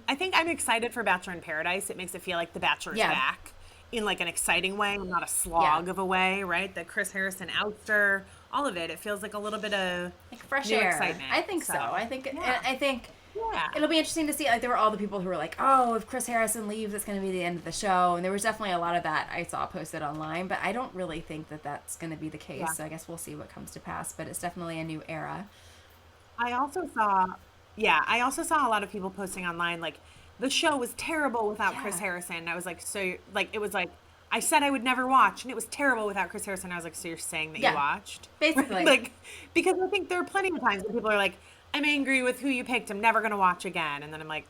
I think I'm excited for Bachelor in Paradise. It makes it feel like The Bachelor's back in like an exciting way, not a slog of a way, right? The Chris Harrison ouster, all of it. It feels like a little bit of Like fresh new air. excitement. I think so. I think Yeah. it'll be interesting to see. Like, there were all the people who were like, "Oh, if Chris Harrison leaves, it's going to be the end of the show." And there was definitely a lot of that I saw posted online. But I don't really think that that's going to be the case. Yeah. So I guess we'll see what comes to pass. But it's definitely a new era. I also saw a lot of people posting online like the show was terrible without Chris Harrison. And I was like, so like it was like I said I would never watch, and it was terrible without Chris Harrison. I was like, so you're saying that you watched? Basically. Like, because I think there are plenty of times when people are like, I'm angry with who you picked. I'm never going to watch again. And then I'm like,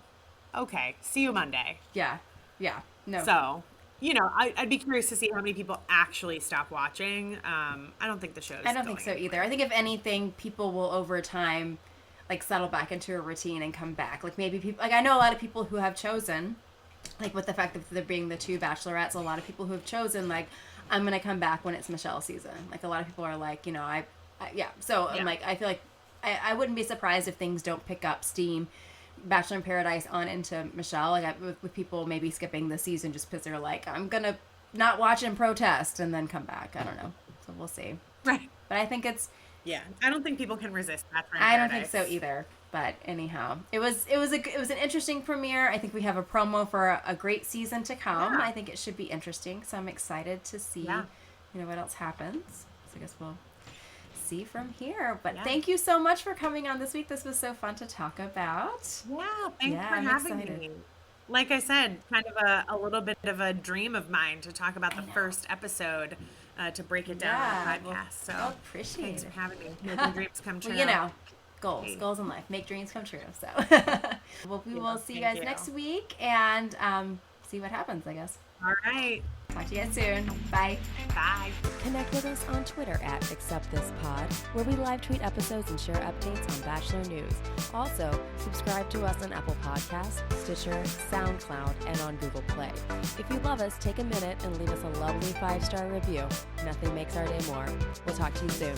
okay, see you Monday. Yeah. No. So, I'd be curious to see how many people actually stop watching. I don't think the show's I don't think so either. I think if anything, people will over time like settle back into a routine and come back. Like maybe people, like I know a lot of people who have chosen, like with the fact that there being the two bachelorettes, a lot of people who have chosen like, I'm going to come back when it's Michelle's season. Like a lot of people are like, So I'm like, I feel like I wouldn't be surprised if things don't pick up steam, Bachelor in Paradise on into Michelle. Like with people maybe skipping the season just because they're like, I'm going to not watch and protest and then come back. I don't know. So we'll see. Right. But I think it's, Yeah. I don't think people can resist Bachelor in I Paradise. don't think so either. But anyhow, it was an interesting premiere. I think we have a promo for a great season to come. Yeah. I think it should be interesting. So I'm excited to see, what else happens. So I guess we'll see from here. But thank you so much for coming on this week. This was so fun to talk about. Yeah, thanks for I'm having excited. me. Like I said, kind of a little bit of a dream of mine to talk about the first episode, to break it down on the podcast. So I appreciate thanks it. for having me. Making dreams come true. Well, goals in life, make dreams come true. So, well, we will see you guys next week and see what happens, I guess. All right. Talk to you guys soon. Bye. Bye. Connect with us on Twitter at AcceptThisPod, where we live tweet episodes and share updates on Bachelor news. Also, subscribe to us on Apple Podcasts, Stitcher, SoundCloud, and on Google Play. If you love us, take a minute and leave us a lovely 5-star review. Nothing makes our day more. We'll talk to you soon.